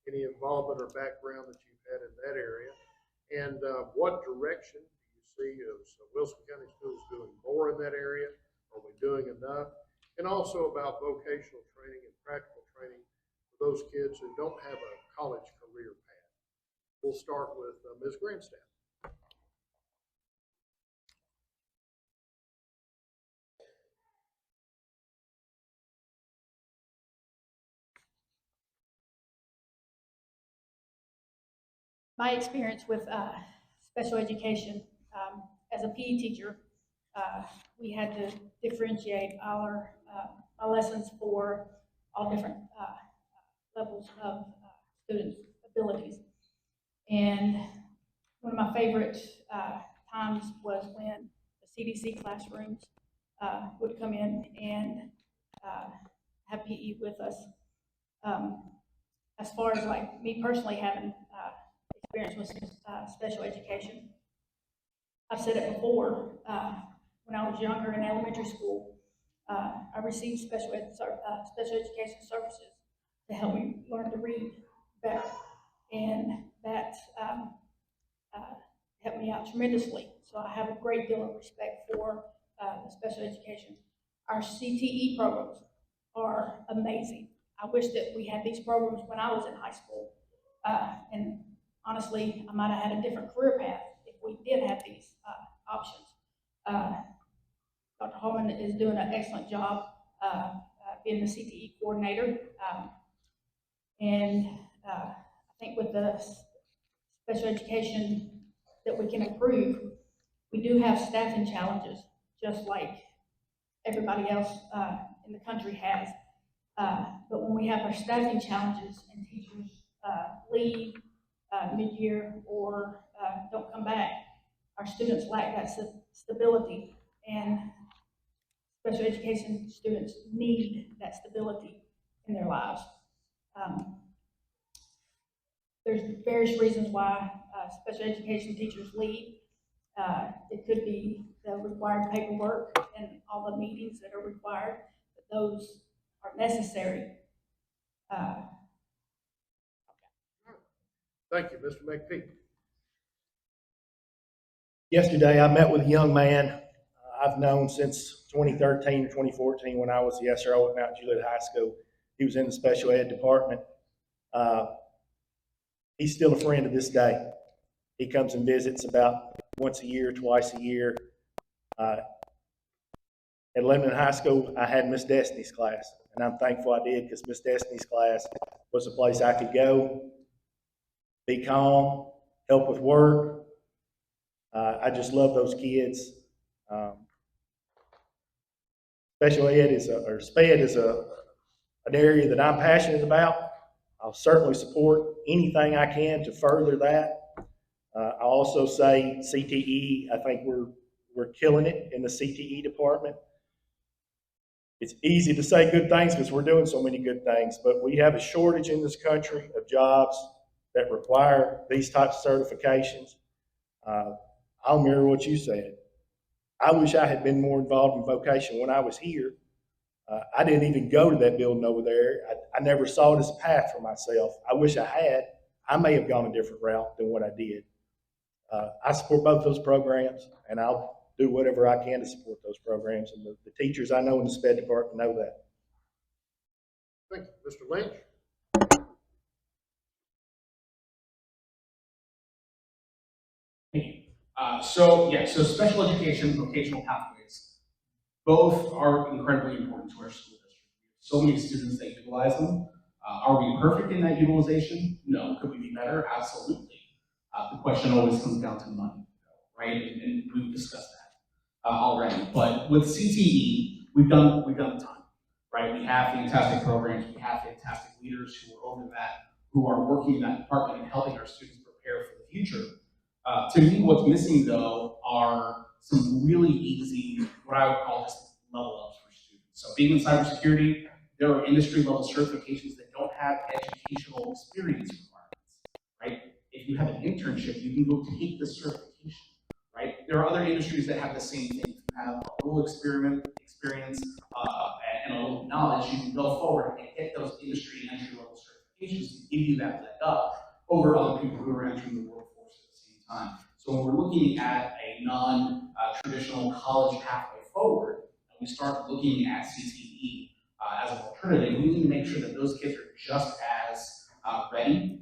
any involvement or background that you've had in that area, and what direction do you see as Wilson County Schools doing more in that area? Are we doing enough? And also about vocational training and practical training for those kids who don't have a college career path. We'll start with Ms. Grandstaff. My experience with special education, as a PE teacher, we had to differentiate our lessons for all different levels of students' abilities. And one of my favorite times was when the CDC classrooms would come in and have PE with us. As far as like me personally having experience with special education, I've said it before, when I was younger in elementary school, I received special education services to help me learn to read better, and that helped me out tremendously. So I have a great deal of respect for the special education. Our CTE programs are amazing. I wish that we had these programs when I was in high school, and honestly, I might have had a different career path if we did have these options. Dr. Holman is doing an excellent job being the CTE coordinator. And I think with the special education that we can improve, we do have staffing challenges, just like everybody else in the country has. But when we have our staffing challenges and teachers leave mid-year or don't come back, our students lack that stability, and special education students need that stability in their lives. There's various reasons why special education teachers leave. It could be the required paperwork and all the meetings that are required, but those are necessary. Thank you, Mr. McPhee. Yesterday, I met with a young man I've known since 2013 or 2014 when I was the SRO at Mount Juliet High School. He was in the special ed department. He's still a friend to this day. He comes and visits about once a year, twice a year. At Lebanon High School, I had Miss Destiny's class, and I'm thankful I did because Miss Destiny's class was a place I could go, be calm, help with work. I just love those kids. Special ed is SPED is an area that I'm passionate about. I'll certainly support anything I can to further that. I also say CTE. I think we're killing it in the CTE department. It's easy to say good things because we're doing so many good things, but we have a shortage in this country of jobs that require these types of certifications. I'll mirror what you said. I wish I had been more involved in vocation when I was here. I didn't even go to that building over there. I never saw it as a path for myself. I wish I had. I may have gone a different route than what I did. I support both those programs, and I'll do whatever I can to support those programs. And the teachers I know in the SPED department know that. Thank you, Mr. Lynch. So special education, vocational pathways, both are incredibly important to our school district. So many students that utilize them. Are we perfect in that utilization? No. Could we be better? Absolutely. The question always comes down to money, right? And we've discussed that already. But with CTE, we've done a ton, right? We have fantastic programs. We have fantastic leaders who are over that, who are working in that department and helping our students prepare for the future. To me, what's missing though are some really easy, what I would call just level ups for students. So being in cybersecurity, there are industry level certifications that don't have educational experience requirements, right? If you have an internship, you can go take the certification, right? There are other industries that have the same thing. If you have a little experience and a little knowledge, you can go forward and get those industry and entry level certifications to give you that leg up over other people who are entering the workforce at the same time. So when we're looking at a non-traditional college pathway forward, and we start looking at CTE as an alternative, we need to make sure that those kids are just as ready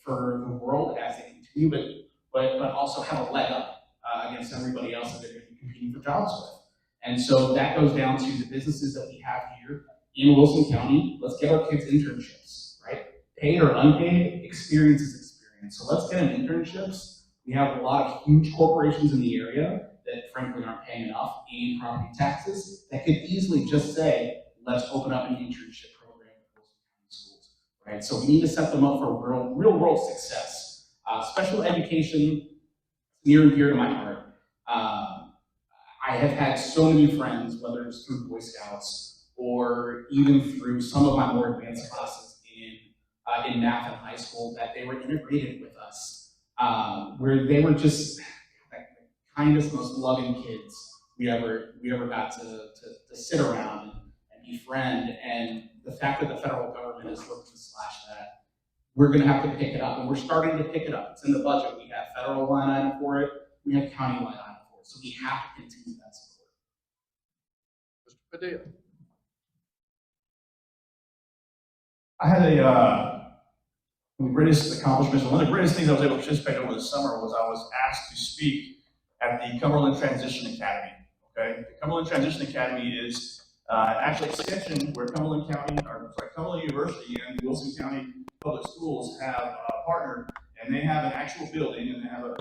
for the world as they continue, but also have a leg up against everybody else that they're going to be competing for jobs with. And so that goes down to the businesses that we have here in Wilson County. Let's get our kids internships, right? Paid or unpaid, experience is experience. So let's get them internships. We have a lot of huge corporations in the area that frankly aren't paying enough in property taxes that could easily just say, let's open up an internship program in Wilson County schools, right? So we need to set them up for real world success. Special education, near and dear to my heart. I have had so many friends, whether it's through Boy Scouts or even through some of my more advanced classes in math in high school, that they were integrated with us, where they were just the kindest, most loving kids we ever got to sit around and befriend. And the fact that the federal government is looking to slash that, we're going to have to pick it up, and we're starting to pick it up. It's in the budget. We have federal line item for it. We have county line item for it. So we have to continue that support. Mr. Padilla. I had one of the greatest accomplishments, one of the greatest things I was able to participate in over the summer was I was asked to speak at the Cumberland Transition Academy. Okay, the Cumberland Transition Academy is actually extension where Cumberland University and Wilson County Public Schools have partnered, and they have an actual building, and they have an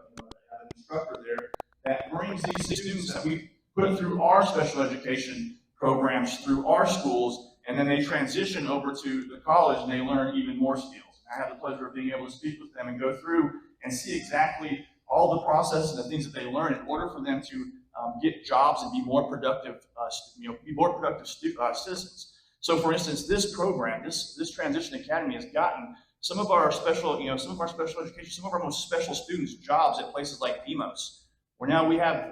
instructor there that brings these students that we put through our special education programs through our schools, and then they transition over to the college and they learn even more skills. I have the pleasure of being able to speak with them and go through and see exactly all the processes and the things that they learn in order for them to get jobs and be more productive, citizens. So, for instance, this program, this Transition Academy, has gotten some of our special education, some of our most special students jobs at places like Demos. Where now we have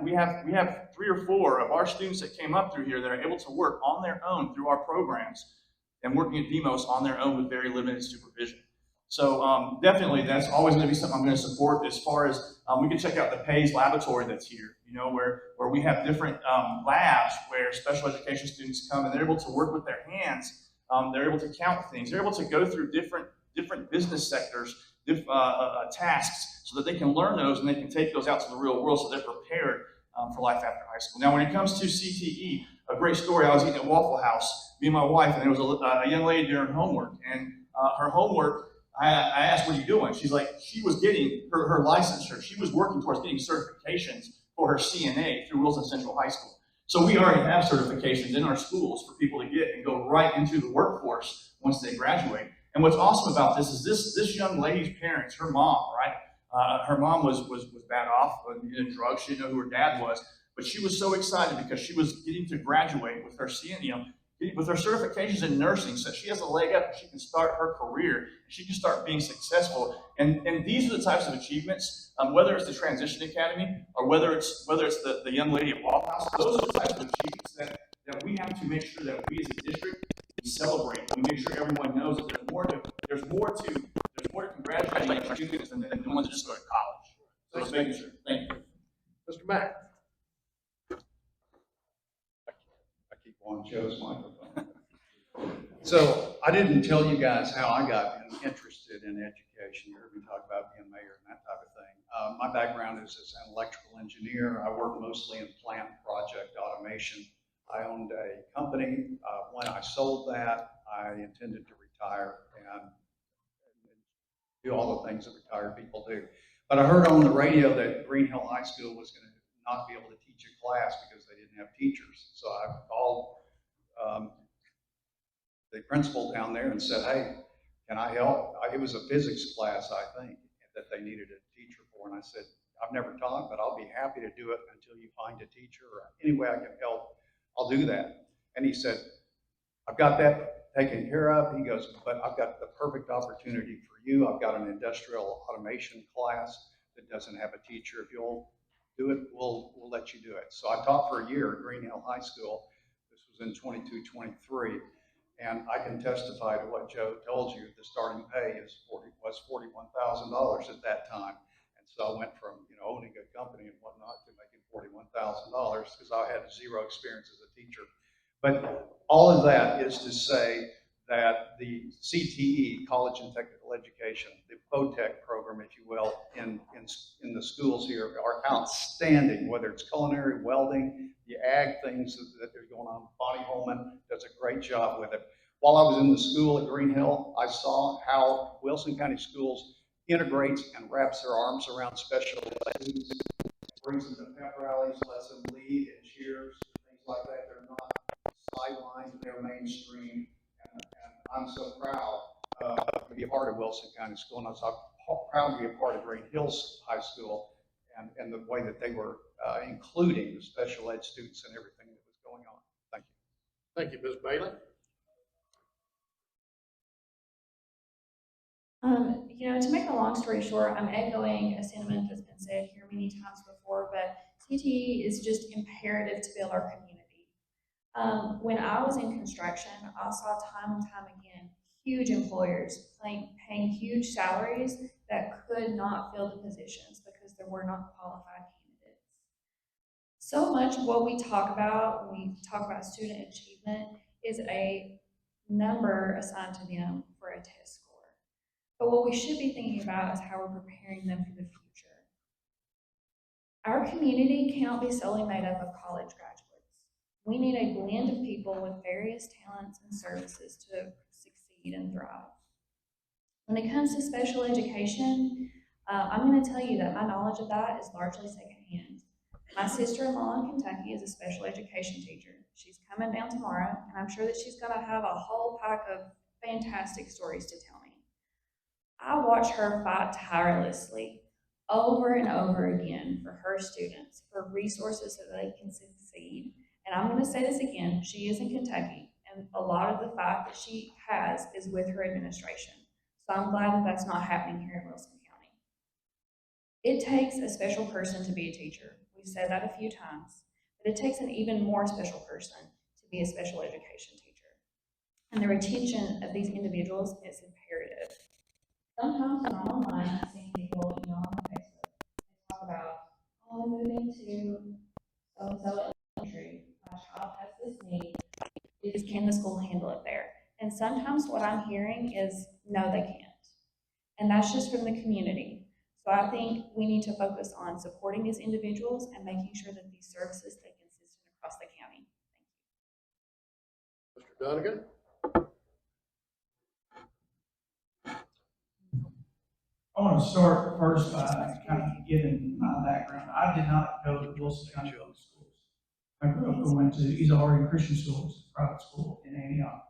3 or 4 of our students that came up through here that are able to work on their own through our programs and working at Demos on their own with very limited supervision. So definitely that's always going to be something I'm going to support. As far as we can check out the Pays laboratory that's here, where we have different labs where special education students come and they're able to work with their hands. They're able to count things. They're able to go through different business sectors, tasks, so that they can learn those and they can take those out to the real world so they're prepared for life after high school. Now, when it comes to CTE, a great story. I was eating at Waffle House, me and my wife, and there was a young lady doing homework, and her homework, I asked, what are you doing? She's like, she was getting her licensure. She was working towards getting certifications for her CNA through Wilson Central High School. So we already have certifications in our schools for people to get and go right into the workforce once they graduate. And what's awesome about this is this young lady's parents, her mom, right? Her mom was bad off in drugs. She didn't know who her dad was, but she was so excited because she was getting to graduate with her CNA, with her certifications in nursing, so she has a leg up and she can start her career. She can start being successful. And these are the types of achievements, whether it's the Transition Academy or whether it's the young lady at Waffle House, those are the types of achievements that we have to make sure that we as a district we celebrate. We make sure everyone knows that there's more to congratulating our students than the ones that just go to college. So let's make sure. Thank you. Mr. Mack. I keep on Joe's microphone. So I didn't tell you guys how I got interested in education. You heard me talk about being mayor and that type of thing. My background is as an electrical engineer. I work mostly in plant project automation. I owned a company. When I sold that, I intended to retire and do all the things that retired people do. But I heard on the radio that Green Hill High School was going to not be able to teach a class because they didn't have teachers. So I called the principal down there and said, hey, can I help? It was a physics class, I think, that they needed a teacher for. And I said, I've never taught, but I'll be happy to do it until you find a teacher or any way I can help, I'll do that. And he said, I've got that taken care of. He goes, but I've got the perfect opportunity for you. I've got an industrial automation class that doesn't have a teacher. If you'll do it, we'll let you do it. So I taught for a year at Green Hill High School. This was in 22-23. And I can testify to what Joe told you. The starting pay was $41,000 at that time. And so I went from owning a company and whatnot to making $41,000 because I had zero experience as a teacher. But all of that is to say that the CTE, College and Technical Education, the POTEC program, if you will, in the schools here are outstanding, whether it's culinary, welding, the ag things that are going on. Bonnie Holman does a great job with it. While I was in the school at Green Hill, I saw how Wilson County Schools integrates and wraps their arms around special ed, brings them to pep rallies, lets them lead and cheers, things like that. They're not sidelined, they're mainstream. And I'm so proud to be a part of Wilson County School, and I'm so proud to be a part of Green Hills High School and the way that they were including the special ed students and everything that was going on. Thank you. Thank you, Ms. Bailey. To make a long story short, I'm echoing a sentiment that's been said here many times before, but CTE is just imperative to build our community. When I was in construction, I saw time and time again huge employers paying huge salaries that could not fill the positions because there were not qualified candidates. So much of what we talk about when we talk about student achievement is a number assigned to them for a test score. But what we should be thinking about is how we're preparing them for the future. Our community cannot be solely made up of college graduates. We need a blend of people with various talents and services to succeed and thrive. When it comes to special education, I'm going to tell you that my knowledge of that is largely secondhand. My sister-in-law in Kentucky is a special education teacher. She's coming down tomorrow, and I'm sure that she's going to have a whole pack of fantastic stories to tell me. I watch her fight tirelessly over and over again for her students, for resources so that they can succeed. And I'm going to say this again, she is in Kentucky, and a lot of the fight that she has is with her administration. So I'm glad that that's not happening here in Wilson County. It takes a special person to be a teacher. We've said that a few times, but it takes an even more special person to be a special education teacher. And the retention of these individuals is imperative. Sometimes when I'm online, I've seen people, on Facebook, they talk about, oh, I'm moving to so-and-so elementary, my child has this need, can the school handle it there? And sometimes what I'm hearing is, no, they can't. And that's just from the community. So I think we need to focus on supporting these individuals and making sure that these services stay consistent across the county. Mr. Dunnigan? I want to start first by kind of giving my background. I did not go to Wilson County Public Schools. I grew up going to Easy Christian Schools, private school in Antioch.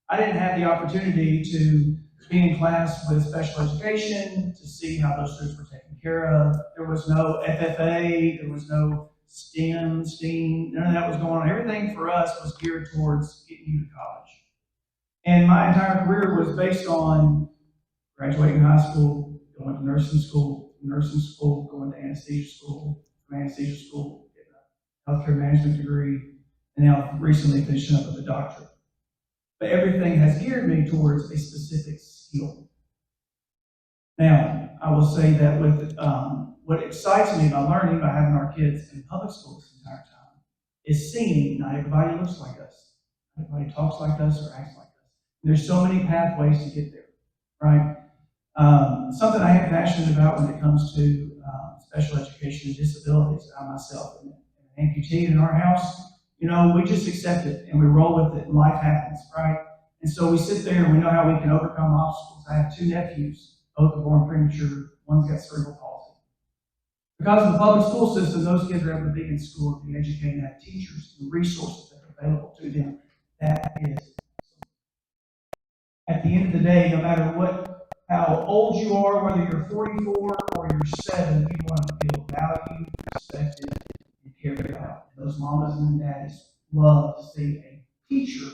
I didn't have the opportunity to be in class with special education, to see how those students were taken care of. There was no FFA, there was no STEM, none of that was going on. Everything for us was geared towards getting you to college. And my entire career was based on graduating high school, going to nursing school, going to anesthesia school, from anesthesia school, getting a healthcare management degree, and now recently finishing up with a doctorate. But everything has geared me towards a specific skill. Now, I will say that with what excites me by learning, by having our kids in public school this entire time, is seeing not everybody looks like us, not everybody talks like us or acts like us. There's so many pathways to get there, right? Something I am passionate about when it comes to special education and disabilities. I myself am an amputee in our house. We just accept it and we roll with it and life happens, right? And so we sit there and we know how we can overcome obstacles. I have 2 nephews, both are born premature. One's got cerebral palsy. Because of the public school system, those kids are able to be in school, be educated, and have teachers and resources that are available to them. That is, at the end of the day, no matter how old you are, whether you're 44 or you're 7, you want to feel valued, respected, and cared about. And those mamas and daddies love to see a teacher,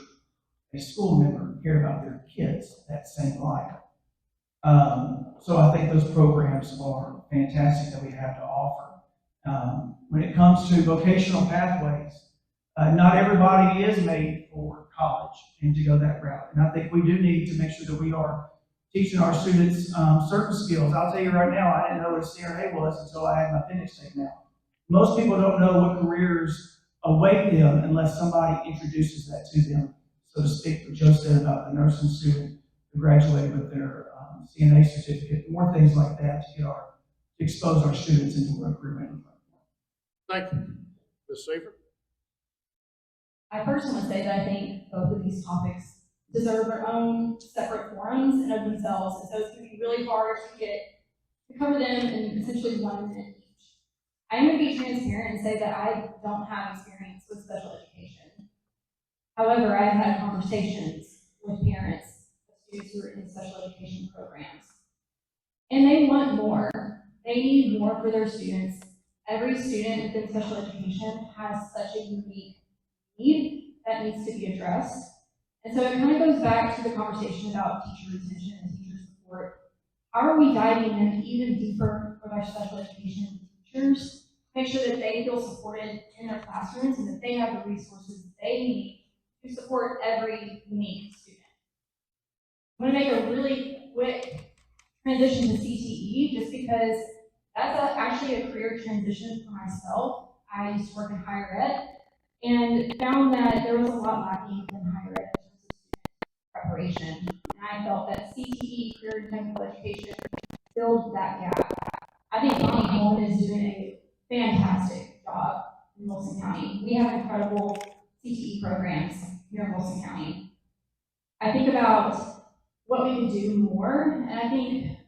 a school member, care about their kids that same life. So I think those programs are fantastic that we have to offer. When it comes to vocational pathways, not everybody is made for college and to go that route. And I think we do need to make sure that we are teaching our students certain skills. I'll tell you right now, I didn't know what a CRNA was until I had my appendix taken out. Most people don't know what careers await them unless somebody introduces that to them. So to speak, what Joe said about the nursing student who graduated with their CNA certificate, more things like that to expose our students into what a career may look like. Thank you. Ms. Seifert? I personally would say that I think both of these topics deserve their own separate forums and of themselves, and so it's going to be really hard to cover them in essentially 1 minute each. I'm going to be transparent and say that I don't have experience with special education. However, I have had conversations with parents of students who are in special education programs, and they want more. They need more for their students. Every student within special education has such a unique need that needs to be addressed. And so it kind of goes back to the conversation about teacher retention and teacher support. How are we diving in even deeper with our special education teachers to make sure that they feel supported in their classrooms and that they have the resources they need to support every unique student? I'm going to make a really quick transition to CTE just because that's actually a career transition for myself. I used to work in higher ed and found that there was a lot lacking in higher ed in terms of student preparation. And I felt that CTE, career and technical education, filled that gap. I think Bonnie Coleman is doing a fantastic job in Wilson County. We have incredible CTE programs here in Wilson County. I think about what we could do more, and I think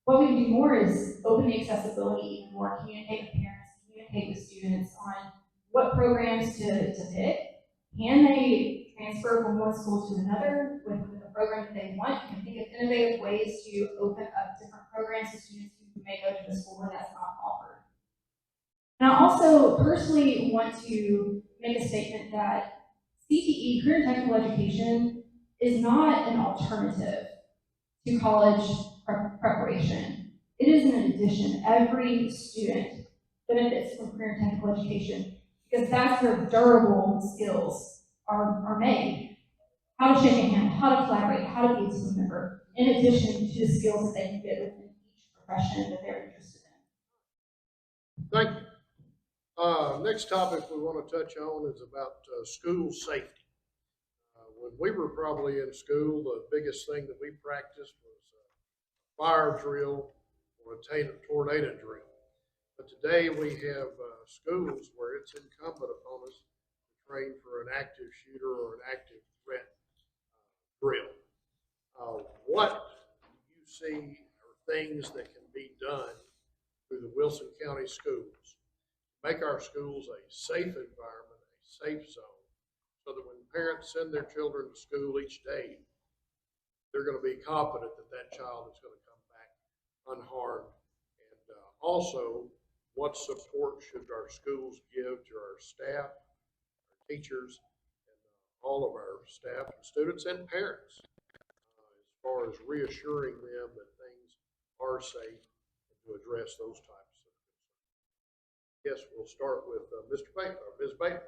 what we can do more is open the accessibility even more, communicate with parents, communicate with students on what programs to pick. Can they transfer from one school to another with a program that they want? You can think of innovative ways to open up different programs to students who may go to the school where that's not offered. And I also personally want to make a statement that CTE, career and technical education, is not an alternative to college preparation. It is an addition. Every student benefits from career and technical education because that's where durable skills are made. How to shake a hand, how to collaborate, how to be a team member, in addition to the skills that they can get within each profession that they're interested in. Thank you. Next topic we want to touch on is about school safety. When we were probably in school, the biggest thing that we practiced was fire drill or a tornado drill. But today we have schools where it's incumbent upon us to train for an active shooter or an active threat drill. What do you see are things that can be done through the Wilson County schools to make our schools a safe environment, a safe zone, so that when parents send their children to school each day, they're going to be confident that that child is going to come back unharmed? And also, what support should our schools give to our staff, our teachers, and all of our staff and students and parents as far as reassuring them that things are safe and to address those types of concerns? Yes, we'll start with Mr. Baker, or Ms. Baker.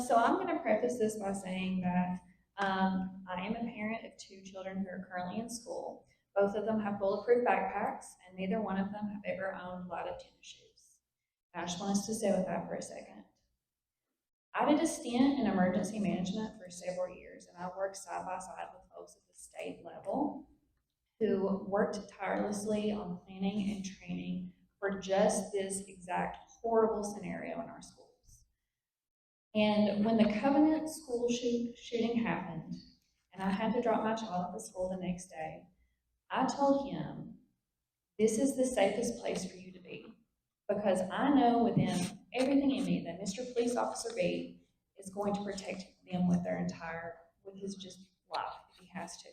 So I'm going to preface this by saying that I am a parent of 2 children who are currently in school. Both of them have bulletproof backpacks, and neither one of them have ever owned a lot of tennis shoes. And I just want us to stay with that for a second. I did a stint in emergency management for several years, and I worked side by side with folks at the state level who worked tirelessly on planning and training for just this exact horrible scenario in our schools. And when the Covenant school shooting happened, and I had to drop my child at the school the next day, I told him, this is the safest place for you to be, because I know within everything in me that Mr. Police Officer B is going to protect them with his just life if he has to.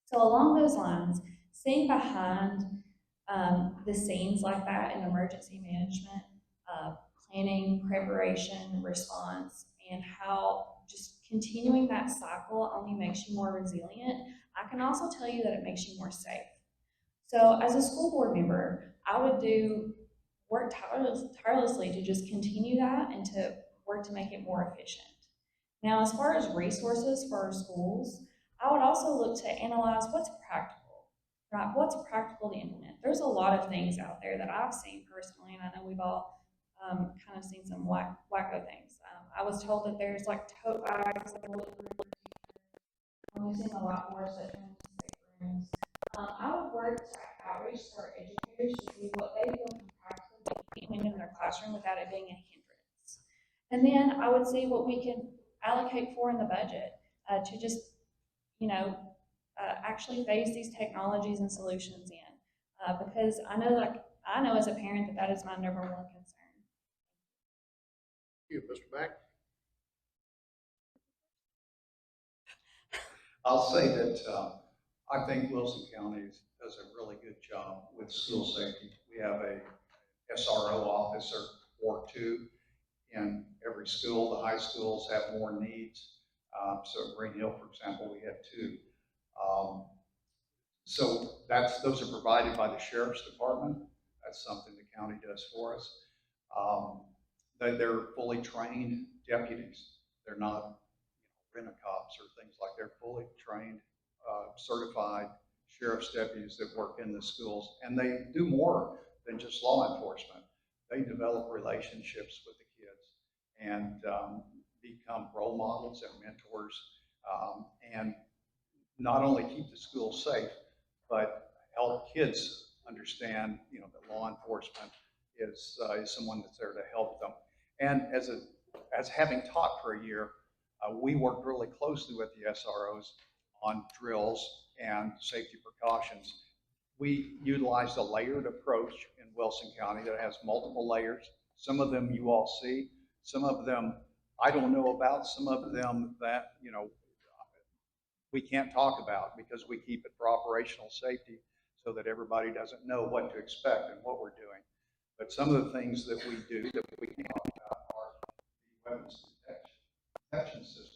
So along those lines, seeing behind the scenes like that in emergency management, planning, preparation, response, and how just continuing that cycle only makes you more resilient, I can also tell you that it makes you more safe. So as a school board member, I would work tirelessly to just continue that and to work to make it more efficient. Now, as far as resources for our schools, I would also look to analyze what's practical, right? What's practical to implement? There's a lot of things out there that I've seen personally, and I know we've all kind of seen some wacko things. I was told that there's like tote bags. We've seen a lot more such rooms. I would work to outreach to our educators to see what they feel can practically be in their classroom without it being a hindrance. And then I would see what we can allocate for in the budget to just, actually phase these technologies and solutions in. Because I know as a parent that is my number one concern. Thank you, Mr. Mack. I'll say that I think Wilson County does a really good job with school safety. We have a SRO officer or 2 in every school. The high schools have more needs. So at Green Hill, for example, we have 2. So those are provided by the Sheriff's Department. That's something the county does for us. They're fully trained deputies. They're not rent-a-cops or things like. They're fully trained, certified sheriff's deputies that work in the schools, and they do more than just law enforcement. They develop relationships with the kids and become role models and mentors. And not only keep the school safe, but help kids understand, that law enforcement is someone that's there to help them. And as having taught for a year, we worked really closely with the SROs on drills and safety precautions. We utilized a layered approach in Wilson County that has multiple layers. Some of them you all see, some of them I don't know about, some of them that, we can't talk about because we keep it for operational safety so that everybody doesn't know what to expect and what we're doing. But some of the things that we do that we can talk about are the weapons detection systems.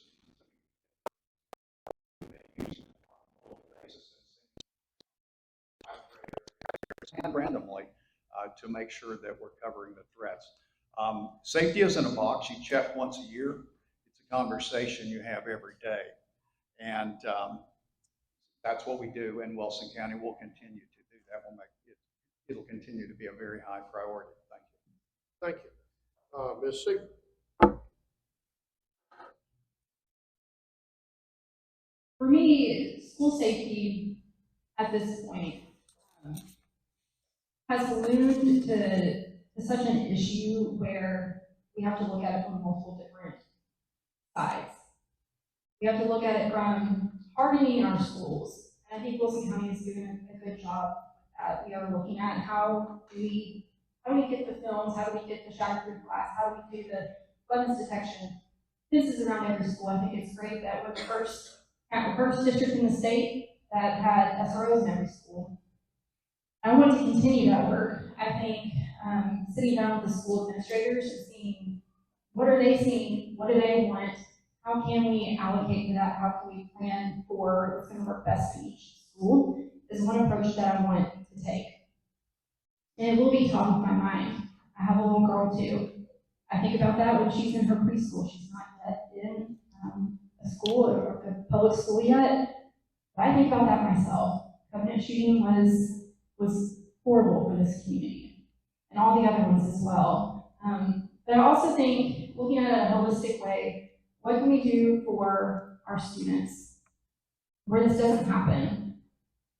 And randomly to make sure that we're covering the threats. Safety isn't a box you check once a year. It's a conversation you have every day. And that's what we do in Wilson County. We'll continue to do that. It'll continue to be a very high priority. Thank you. Thank you. Ms. Seaver? For me, school safety at this point has ballooned to such an issue where we have to look at it from multiple different sides. We have to look at it from hardening our schools. And I think Wilson County is doing a good job at, looking at how do we get the films, how do we get the shatterproof glass, how do we do the weapons detection. This is around every school. I think it's great that we're the first district in the state that had SROs in every school. I want to continue that work. I think sitting down with the school administrators and seeing what are they seeing, what do they want, how can we allocate to that, how can we plan for what's going to work best in each school is one approach that I want to take. And it will be top of my mind. I have a little girl too. I think about that when she's in her preschool. She's not yet in a school or a public school yet, but I think about that myself. Covenant shooting was horrible for this community and all the other ones as well. But I also think, looking at it in a holistic way, what can we do for our students where this doesn't happen?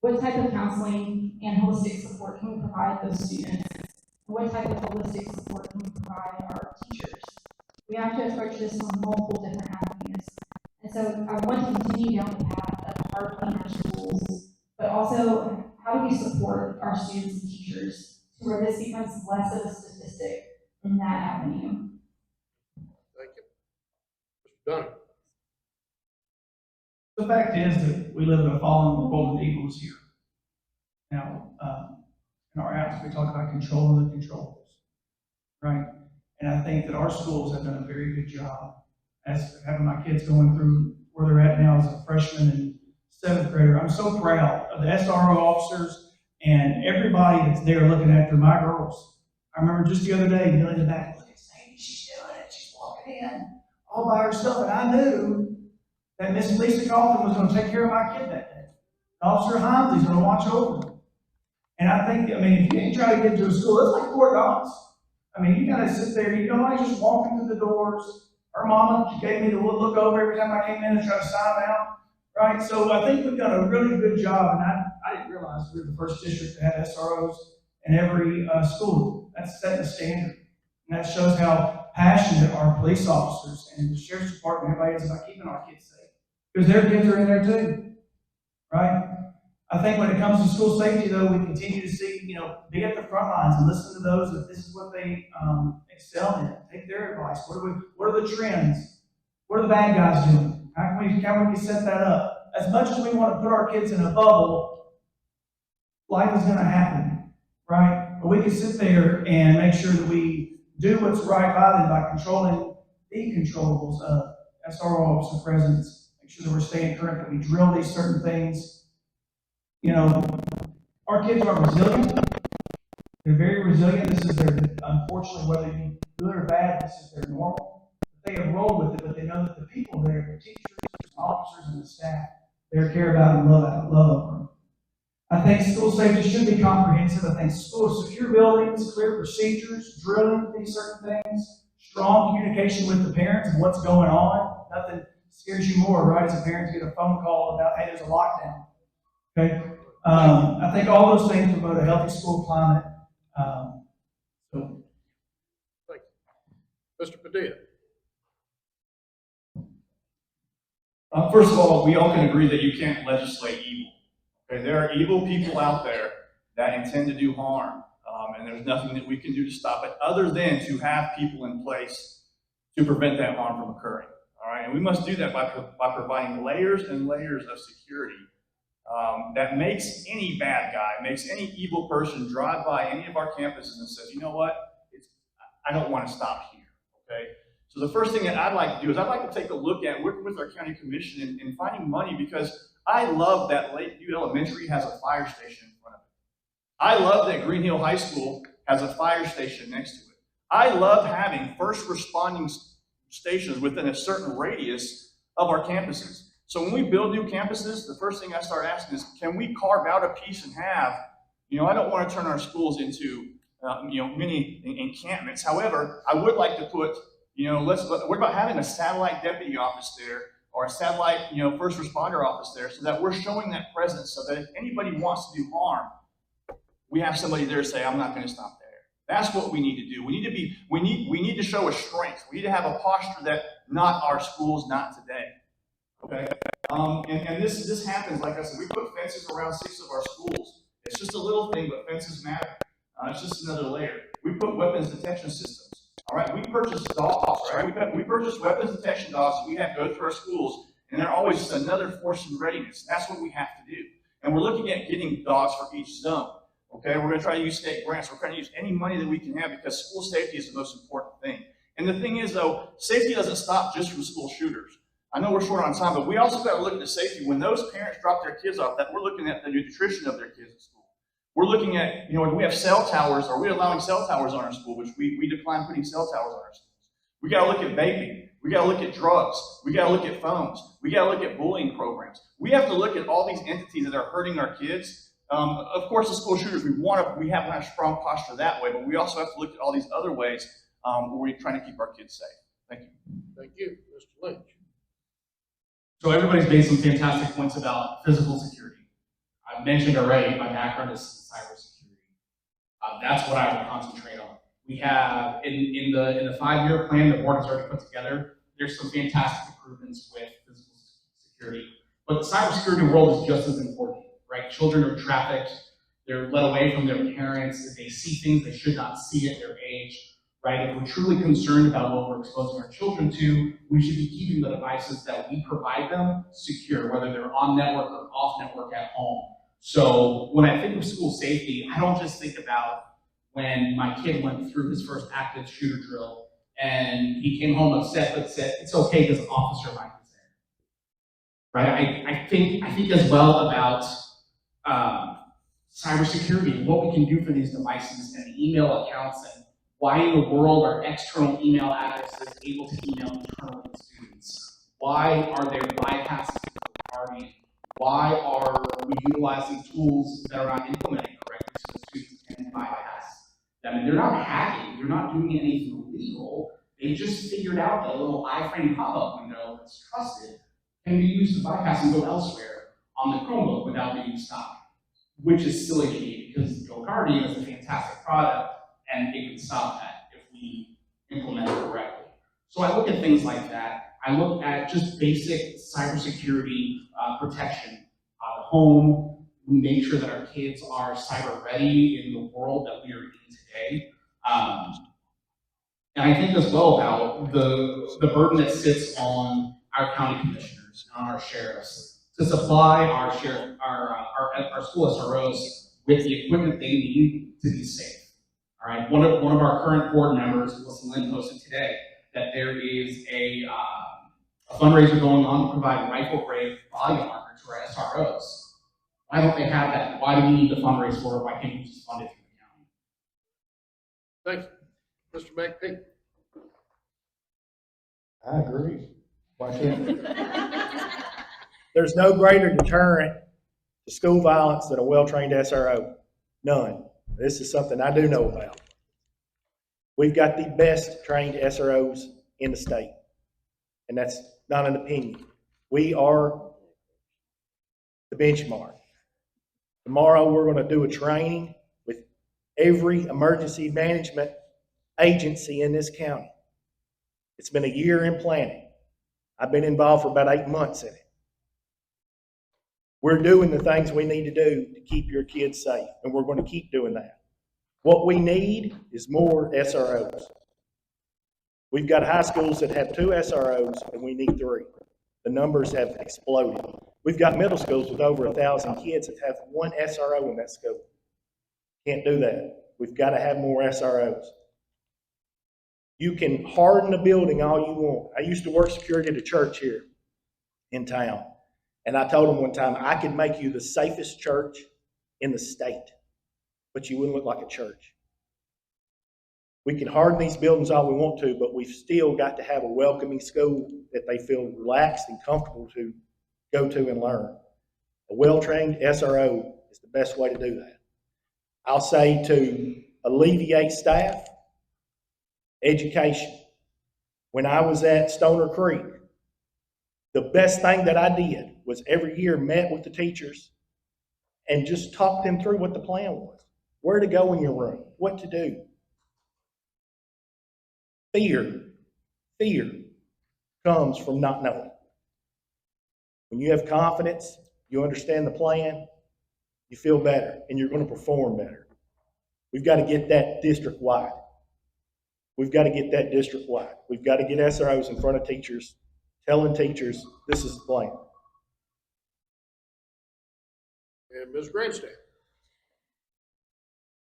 What type of counseling and holistic support can we provide those students? What type of holistic support can we provide our teachers? We have to approach this from multiple different avenues. And so I want to continue down the path of hardening our schools, but also how do we support our students and teachers to where this becomes less of a statistic in that avenue? Thank you. Mr. Dunning? The fact is that we live in a fallen world of equals here. Now, in our apps, we talk about controlling the controllables, right? And I think that our schools have done a very good job as having my kids going through where they're at now as a freshman and seventh grader. I'm so proud of the SRO officers and everybody that's there looking after my girls. I remember just the other day, kneeling in the back, look at Sadie, she's doing it. She's walking in all by herself. And I knew that Miss Lisa Coffin was going to take care of my kid that day. Officer Hindley's going to watch over them. And I think, if you ain't trying to get to a school, it's like Fort Knox. You got to sit there. I just walking through the doors. Her mama, she gave me the look over every time I came in and tried to sign them out. Right? So I think we've done a really good job. And I didn't realize we were the first district that had SROs in every school. That's setting a standard. And that shows how passionate our police officers and the sheriff's department, everybody is about keeping our kids safe. Because their kids are in there too. Right? I think when it comes to school safety, though, we continue to see, be at the front lines and listen to those that this is what they excel in. Take their advice. What are the trends? What are the bad guys doing? How can we set that up? As much as we want to put our kids in a bubble, life is going to happen, right? But we can sit there and make sure that we do what's right by them by controlling the controllables of SRO officer presence. Make sure that we're staying current, that we drill these certain things. Our kids are resilient. They're very resilient. This is their, unfortunately, whether you good or bad, this is their normal. They have rolled with it, but they know that the people there, the teachers, the officers, and the staff, they care about and love them. I think school safety should be comprehensive. I think schools, secure buildings, clear procedures, drilling these certain things, strong communication with the parents and what's going on. Nothing scares you more, right, as a parent to get a phone call about, hey, there's a lockdown. Okay? I think all those things promote a healthy school climate. So Thank you. Mr. Padilla? First of all, we all can agree that you can't legislate evil. Okay, there are evil people out there that intend to do harm, and there's nothing that we can do to stop it other than to have people in place to prevent that harm from occurring. All right, and we must do that by providing layers and layers of security that makes any bad guy, makes any evil person drive by any of our campuses and says, you know what, I don't want to stop here. Okay. So the first thing that I'd like to do is I'd like to take a look at, working with our county commission in finding money, because I love that Lakeview Elementary has a fire station in front of it. I love that Green Hill High School has a fire station next to it. I love having first responding stations within a certain radius of our campuses. So when we build new campuses, the first thing I start asking is, can we carve out a piece and have, I don't want to turn our schools into, mini encampments. However, I would like to put, what about having a satellite deputy office there, or a satellite, first responder office there, so that we're showing that presence, so that if anybody wants to do harm, we have somebody there to say, I'm not going to stop there. That's what we need to do. We need to show a strength. We need to have a posture that not our schools, not today. Okay. And this happens, like I said, we put fences around 6 of our schools. It's just a little thing, but fences matter. It's just another layer. We put weapons detection systems. All right, we purchase dogs, right? We purchase weapons detection dogs that we have to go through our schools, and they're always just another force in readiness. That's what we have to do. And we're looking at getting dogs for each zone. Okay, we're going to try to use state grants. We're trying to use any money that we can have, because school safety is the most important thing. And the thing is, though, safety doesn't stop just from school shooters. I know we're short on time, but we also got to look at the safety. When those parents drop their kids off, that we're looking at the nutrition of their kids at school. We're looking at, do we have cell towers? Are we allowing cell towers on our school, which we decline putting cell towers on our schools? We got to look at vaping. We got to look at drugs. We got to look at phones. We got to look at bullying programs. We have to look at all these entities that are hurting our kids. Of course, the school shooters, we have a strong posture that way, but we also have to look at all these other ways where we're trying to keep our kids safe. Thank you. Thank you. Mr. Lynch? So everybody's made some fantastic points about physical security. I've mentioned already my background is cybersecurity. That's what I would concentrate on. We have in the 5-year plan the board has already put together. There's some fantastic improvements with physical security, but the cybersecurity world is just as important, right? Children are trafficked. They're led away from their parents. They see things they should not see at their age. Right? If we're truly concerned about what we're exposing our children to, we should be keeping the devices that we provide them secure, whether they're on network or off network at home. So when I think of school safety, I don't just think about when my kid went through his first active shooter drill and he came home upset but said, it's okay because Officer Mike is there. Right? I think as well about cybersecurity, what we can do for these devices and email accounts, and why in the world are external email addresses able to email internal students? Why are there bypasses to the targeting? Why are we utilizing tools that are not implemented correctly so the students can bypass them? And they're not hacking, they're not doing anything illegal. They just figured out that a little iframe pop-up window that's trusted can be used to bypass and go elsewhere on the Chromebook without being stopped, which is silly to me because GoGuardian is a fantastic product and it can stop that if we implement it correctly. So I look at things like that. I look at just basic cybersecurity protection. The home, we make sure that our kids are cyber ready in the world that we are in today. And I think as well about the burden that sits on our county commissioners and our sheriffs to supply our school SROs with the equipment they need to be safe. All right, one of our current board members, Melissa Lynn, posted today that there is a fundraiser going on to provide rifle-grade body armor to our SROs. Why don't they have that? Why do we need to fundraise for it? Why can't we just fund it through the county? Thanks. Mr. McPhee? I agree. Why can't? There's no greater deterrent to school violence than a well-trained SRO. None. This is something I do know about. We've got the best trained SROs in the state. And that's not an opinion. We are the benchmark. Tomorrow, we're going to do a training with every emergency management agency in this county. It's been a year in planning. I've been involved for about 8 months in it. We're doing the things we need to do to keep your kids safe, and we're going to keep doing that. What we need is more SROs. We've got high schools that have 2 SROs, and we need 3. The numbers have exploded. We've got middle schools with over 1,000 kids that have 1 SRO in that school. Can't do that. We've got to have more SROs. You can harden a building all you want. I used to work security at a church here in town, and I told them one time, I could make you the safest church in the state, but you wouldn't look like a church. We can harden these buildings all we want to, but we've still got to have a welcoming school that they feel relaxed and comfortable to go to and learn. A well-trained SRO is the best way to do that. I'll say to alleviate staff, education. When I was at Stoner Creek, the best thing that I did was every year met with the teachers and just talked them through what the plan was, where to go in your room, what to do. Fear comes from not knowing. When you have confidence, you understand the plan, you feel better, and you're going to perform better. We've got to get that district-wide. We've got to get that district-wide. We've got to get SROs in front of teachers, telling teachers this is the plan. And Ms. Grandstand.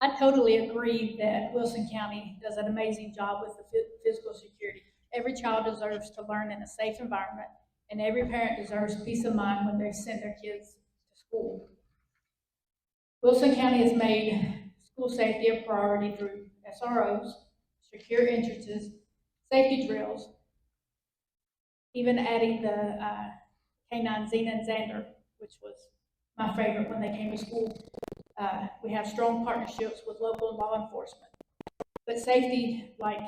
I totally agree that Wilson County does an amazing job with the physical security. Every child deserves to learn in a safe environment, and every parent deserves peace of mind when they send their kids to school. Wilson County has made school safety a priority through SROs, secure entrances, safety drills, even adding the K9 Xena and Xander, which was my favorite when they came to school. We have strong partnerships with local law enforcement. But safety, like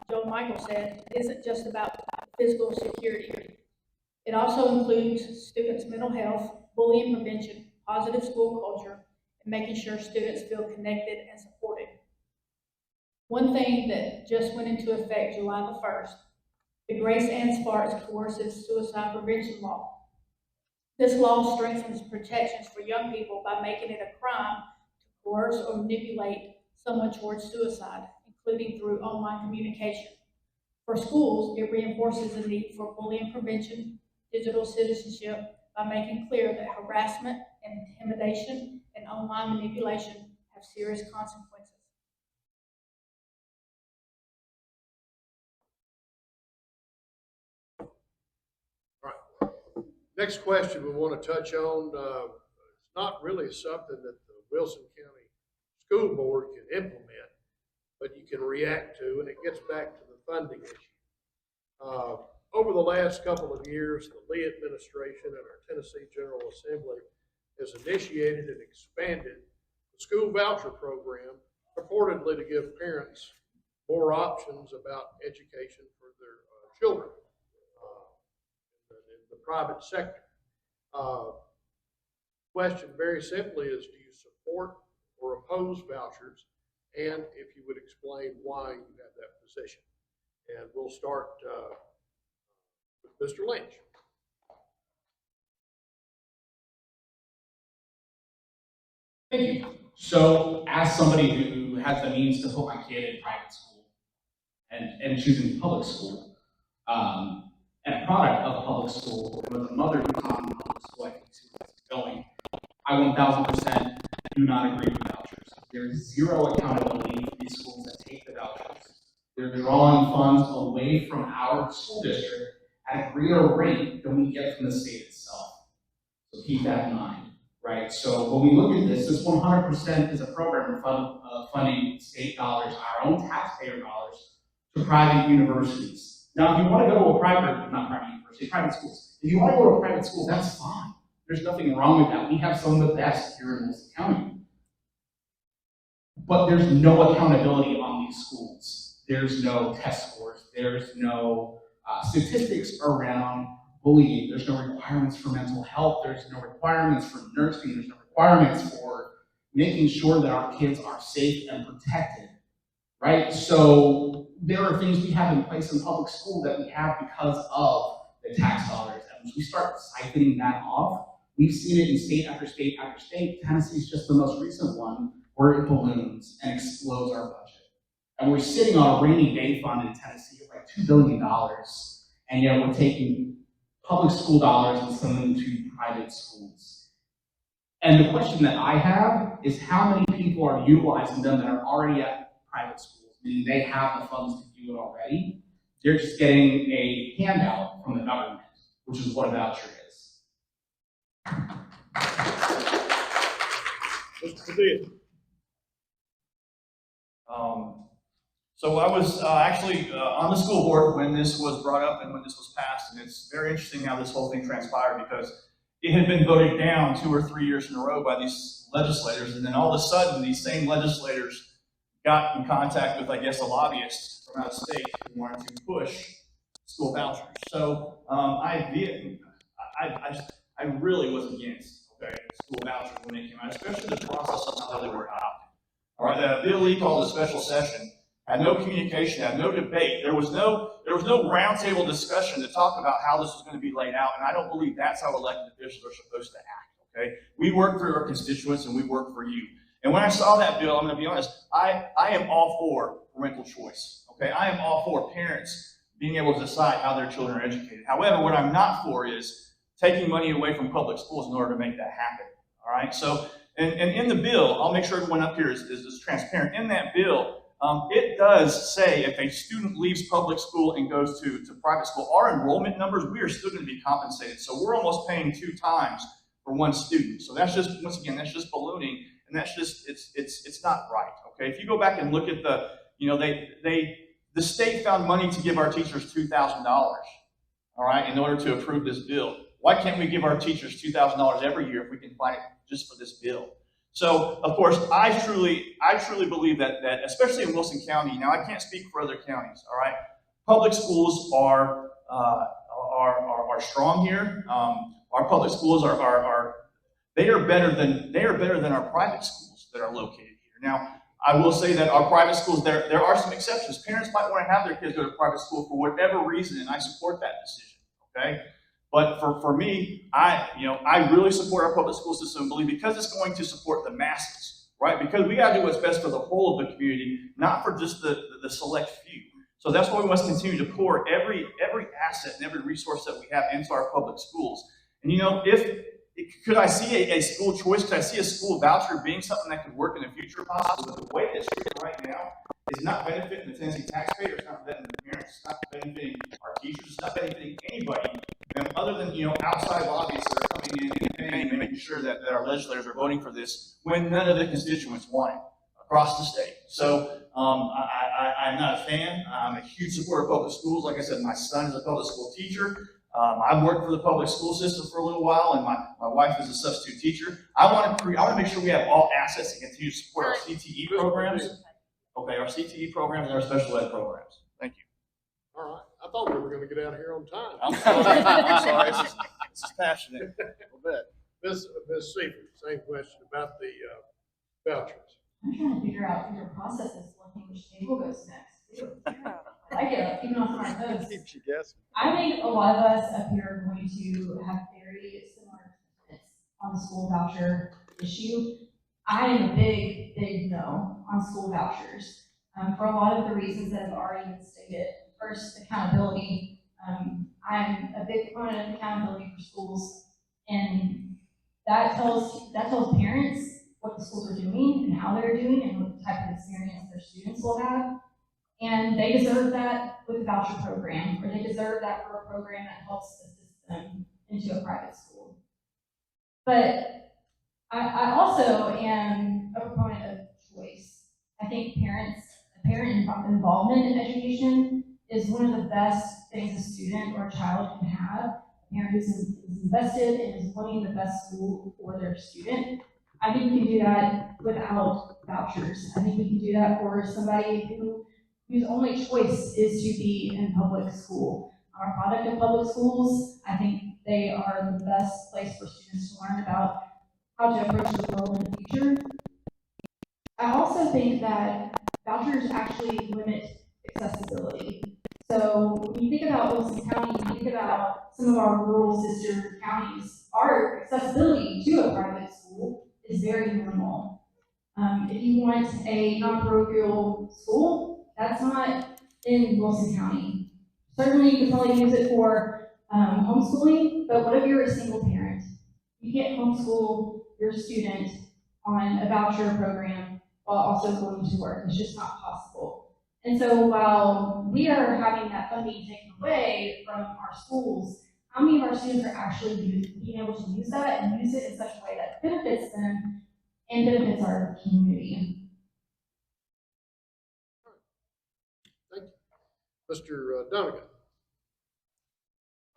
Joe and Michael said, isn't just about physical security. It also includes students' mental health, bullying prevention, positive school culture, and making sure students feel connected and supported. One thing that just went into effect July the 1st, the Grace Ann Sparks Coercive Suicide Prevention Law. This law strengthens protections for young people by making it a crime to coerce or manipulate someone towards suicide, including through online communication. For schools, it reinforces the need for bullying prevention, digital citizenship, by making clear that harassment and intimidation and online manipulation have serious consequences. Next question we want to touch on, it's not really something that the Wilson County School Board can implement, but you can react to, and it gets back to the funding issue. Over the last couple of years, the Lee administration and our Tennessee General Assembly has initiated and expanded the school voucher program, purportedly to give parents more options about education for their children. The private sector. Question very simply is, do you support or oppose vouchers? And if you would explain why you have that position. And we'll start with Mr. Lynch. Thank you. So, as somebody who has the means to put my kid in private school and choosing public school, and a product of public school, with a mother who's not in public school, I think is going, I 1000% do not agree with vouchers. There is zero accountability for these schools that take the vouchers. They're drawing funds away from our school district at a greater rate than we get from the state itself. So keep that in mind, right? So when we look at this 100% is a program funding state dollars, our own taxpayer dollars, to private universities. Now, if you want to go to a not private university, private schools. If you want to go to a private school, that's fine. There's nothing wrong with that. We have some of the best here in Wilson County. But there's no accountability on these schools. There's no test scores. There's no statistics around bullying. There's no requirements for mental health. There's no requirements for nursing. There's no requirements for making sure that our kids are safe and protected, right? So there are things we have in place in public school that we have because of the tax dollars. And once we start siphoning that off, we've seen it in state after state after state. Tennessee's just the most recent one where it balloons and explodes our budget. And we're sitting on a rainy day fund in Tennessee of like $2 billion, and yet we're taking public school dollars and sending them to private schools. And the question that I have is how many people are utilizing them that are already at private schools, meaning they have the funds to do it already. They're just getting a handout from the government, which is what a voucher is. Mr. Padilla. So I was actually on the school board when this was brought up and when this was passed, and it's very interesting how this whole thing transpired because it had been voted down 2 or 3 years in a row by these legislators, and then all of a sudden these same legislators got in contact with, I guess, a lobbyist from out of state who wanted to push school vouchers. So I really was against school vouchers when they came out, especially the process of how they were adopted. All right, the bill he called a special session. Had no communication, had no debate. There was no roundtable discussion to talk about how this was going to be laid out, and I don't believe that's how elected officials are supposed to act, okay? We work for our constituents and we work for you. And when I saw that bill, I'm going to be honest, I am all for parental choice, okay? I am all for parents being able to decide how their children are educated. However, what I'm not for is taking money away from public schools in order to make that happen, all right? So, and in the bill, I'll make sure everyone up here is transparent. In that bill, it does say if a student leaves public school and goes to private school, our enrollment numbers, we are still going to be compensated. So we're almost paying 2 times for one student. So that's just, once again, that's just ballooning, and that's just, it's not right, okay? If you go back and look at the, the state found money to give our teachers $2,000, all right, in order to approve this bill. Why can't we give our teachers $2,000 every year if we can find it just for this bill? So, of course, I truly believe that especially in Wilson County, now I can't speak for other counties, all right? Public schools are strong here. Our public schools are better than our private schools that are located here. Now, I will say that our private schools, there are some exceptions. Parents might want to have their kids go to private school for whatever reason, and I support that decision, okay? But for me, I really support our public school system, believe because it's going to support the masses, right? Because we got to do what's best for the whole of the community, not for just the select few. So that's why we must continue to pour every asset and every resource that we have into our public schools. And could I see a school choice? Could I see a school voucher being something that could work in the future? Possibly. But the way it's treated right now is not benefiting the Tennessee taxpayer. It's not benefiting the parents. It's not benefiting our teachers. It's not benefiting anybody. Other than outside lobbyists that are coming in and paying and making sure that our legislators are voting for this when none of the constituents want it across the state. So I'm not a fan. I'm a huge supporter of public schools. Like I said, my son is a public school teacher. I've worked for the public school system for a little while, and my wife is a substitute teacher. I want to make sure we have all assets to continue to support our CTE programs. Okay, our CTE programs and our special ed programs. Thank you. All right. I thought we were going to get out of here on time. I'm sorry. I'm sorry. This is passionate. A bit. Ms. Seifert, same question about the vouchers. I'm trying to figure out through your processes looking which table goes next, too. I get keeping off my toes. Keeps you guessing. I think a lot of us up here are going to have very similar sentiments on the school voucher issue. I am a big no on school vouchers for a lot of the reasons that have already been stated. First, accountability. I'm a big proponent of accountability for schools, and that tells parents what the schools are doing and how they're doing and what type of experience their students will have. And they deserve that with the voucher program, or they deserve that for a program that helps assist them into a private school. But I also am a proponent of choice. I think parent involvement in education is one of the best things a student or a child can have. A parent who's invested and is wanting the best school for their student. I think we can do that without vouchers. I think we can do that for somebody whose only choice is to be in public school. I'm a product of public schools. I think they are the best place for students to learn about how to approach the world in the future. I also think that vouchers actually limit accessibility. So when you think about Wilson County, you think about some of our rural sister counties, our accessibility to a private school is very minimal. If you want a non-parochial school, that's not in Wilson County. Certainly, you can probably use it for homeschooling, but what if you're a single parent? You can't homeschool your student on a voucher program while also going to work. It's just not possible. And so while we are having that funding taken away from our schools, how many of our students are actually being able to use that and use it in such a way that benefits them and benefits our community? Thank you. Mr. Donegan.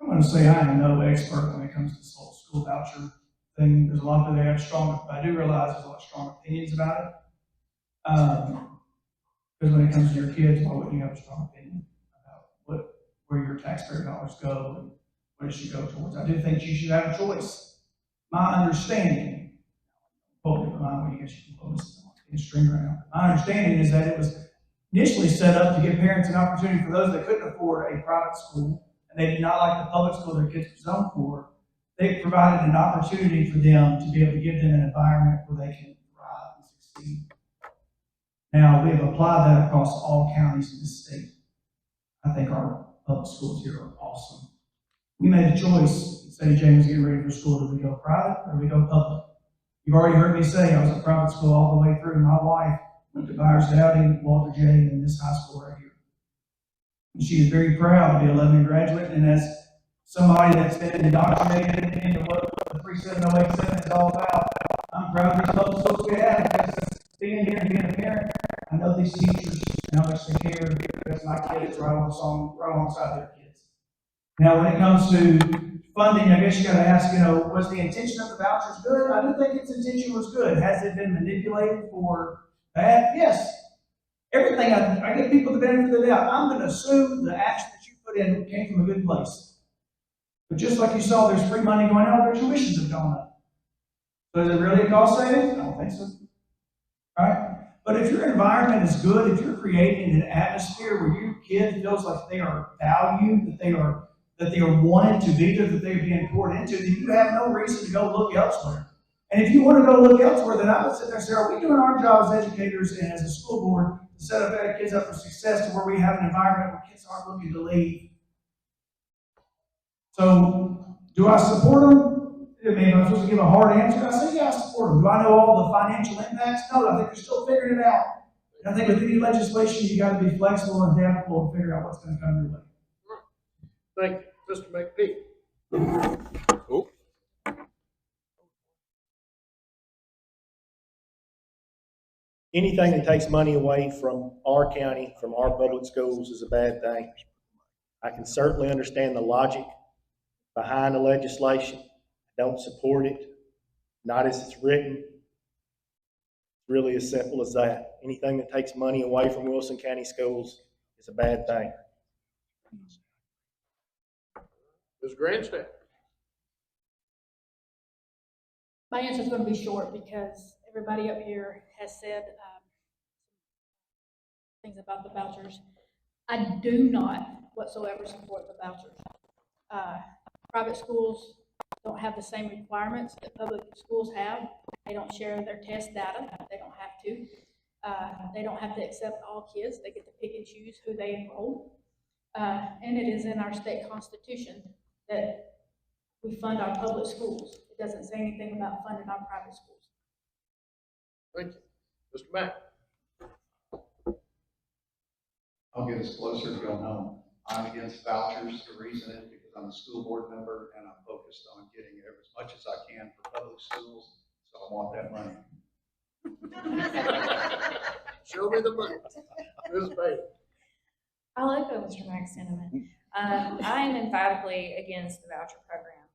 I'm going to say I am no expert when it comes to the school voucher thing. There's a lot of people that have strong, I do realize there's a lot of strong opinions about it. Because when it comes to your kids, why wouldn't you have a strong opinion about where your taxpayer dollars go and what it should go towards? I do think you should have a choice. My understanding, hopefully remind me, I guess you can put this in a string around. My understanding is that it was initially set up to give parents an opportunity for those that couldn't afford a private school and they did not like the public school their kids were zoned for. They provided an opportunity for them to be able to give them an environment where they can thrive and succeed. Now, we have applied that across all counties in this state. I think our public schools here are awesome. We made a choice. Say James was getting ready for school. Do we go private or do we go public? You've already heard me say I was at private school all the way through. My wife went to Byers Dowdy, Walter J, and this high school right here. And she is very proud to be a Lebanon graduate. And as somebody that's been indoctrinated into what the 37087 is all about, I'm proud of these public schools we have because being here and being a parent, I know these teachers and how much they care because my kids right alongside their kids. Now, when it comes to funding, I guess you got to ask, was the intention of the vouchers good? I do think its intention was good. Has it been manipulated for bad? Yes. Everything, I give people the benefit of the doubt. I'm going to assume the action that you put in came from a good place. But just like you saw, there's free money going out, their tuitions have gone up. So is it really a cost savings? I don't think so. Right? But if your environment is good, if you're creating an atmosphere where your kid feels like they are valued, that they are wanted to be there, that they're being poured into, then you have no reason to go look elsewhere. And if you want to go look elsewhere, then I would sit there and say, are we doing our job as educators and as a school board to set up our kids up for success to where we have an environment where kids aren't looking to leave? So, do I support them? I mean, I'm supposed to give a hard answer. I say, yeah, I support them. Do I know all the financial impacts? No, I think they're still figuring it out. And I think with any legislation, you got to be flexible and adaptable and figure out what's going to come your way. Thank you. Mr. McPeak. Oh. Anything that takes money away from our county, from our public schools is a bad thing. I can certainly understand the logic behind the legislation. I don't support it, not as it's written. It's really as simple as that. Anything that takes money away from Wilson County schools is a bad thing. Ms. Grandstaff. My answer is going to be short because everybody up here has said things about the vouchers. I do not whatsoever support the vouchers. Private schools don't have the same requirements that public schools have. They don't share their test data. They don't have to. They don't have to accept all kids. They get to pick and choose who they enroll. And it is in our state constitution that we fund our public schools. It doesn't say anything about funding our private schools. Thank you. Mr. Mack. I'll get us closer to going home. I'm against vouchers. The reason is because I'm a school board member and I'm focused on getting as much as I can for public schools. So I want that money. Show me the money. Ms. Bailey. I'll echo Mr. Mack's sentiment. I am emphatically against the voucher program.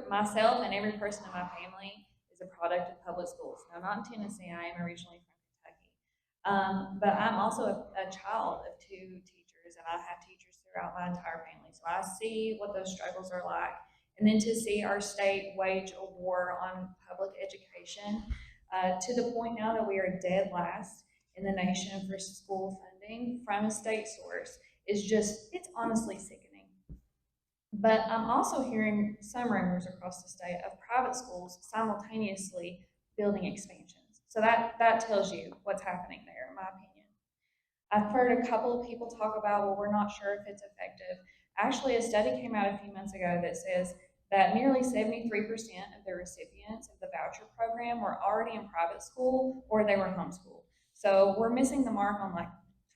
Myself and every person in my family is a product of public schools. Now, not in Tennessee. I am originally from Kentucky. But I'm also a child of two teachers, and I have teachers throughout throughout my entire family. So I see what those struggles are like. And then to see our state wage a war on public education, to the point now that we are dead last in the nation for school funding from a state source, is just, it's honestly sickening. But I'm also hearing some rumors across the state of private schools simultaneously building expansions. So that tells you what's happening there, in my opinion. I've heard a couple of people talk about, well, we're not sure if it's effective. Actually, a study came out a few months ago that says that nearly 73% of the recipients of the voucher program were already in private school or they were homeschooled. So we're missing the mark on like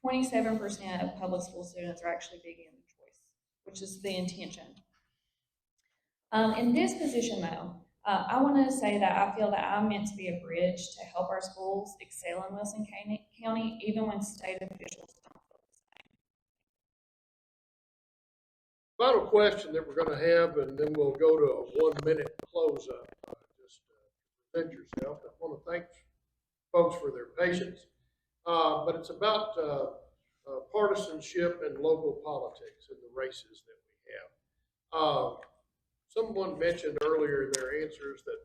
27% of public school students are actually big in choice, which is the intention. In this position though, I want to say that I feel that I'm meant to be a bridge to help our schools excel in Wilson County, even when state officials don't feel the same. Final question that we're gonna have, and then we'll go to a 1-minute close-up. Just present yourself. I want to thank folks for their patience, but it's about partisanship and local politics in the races that we have. Someone mentioned earlier in their answers that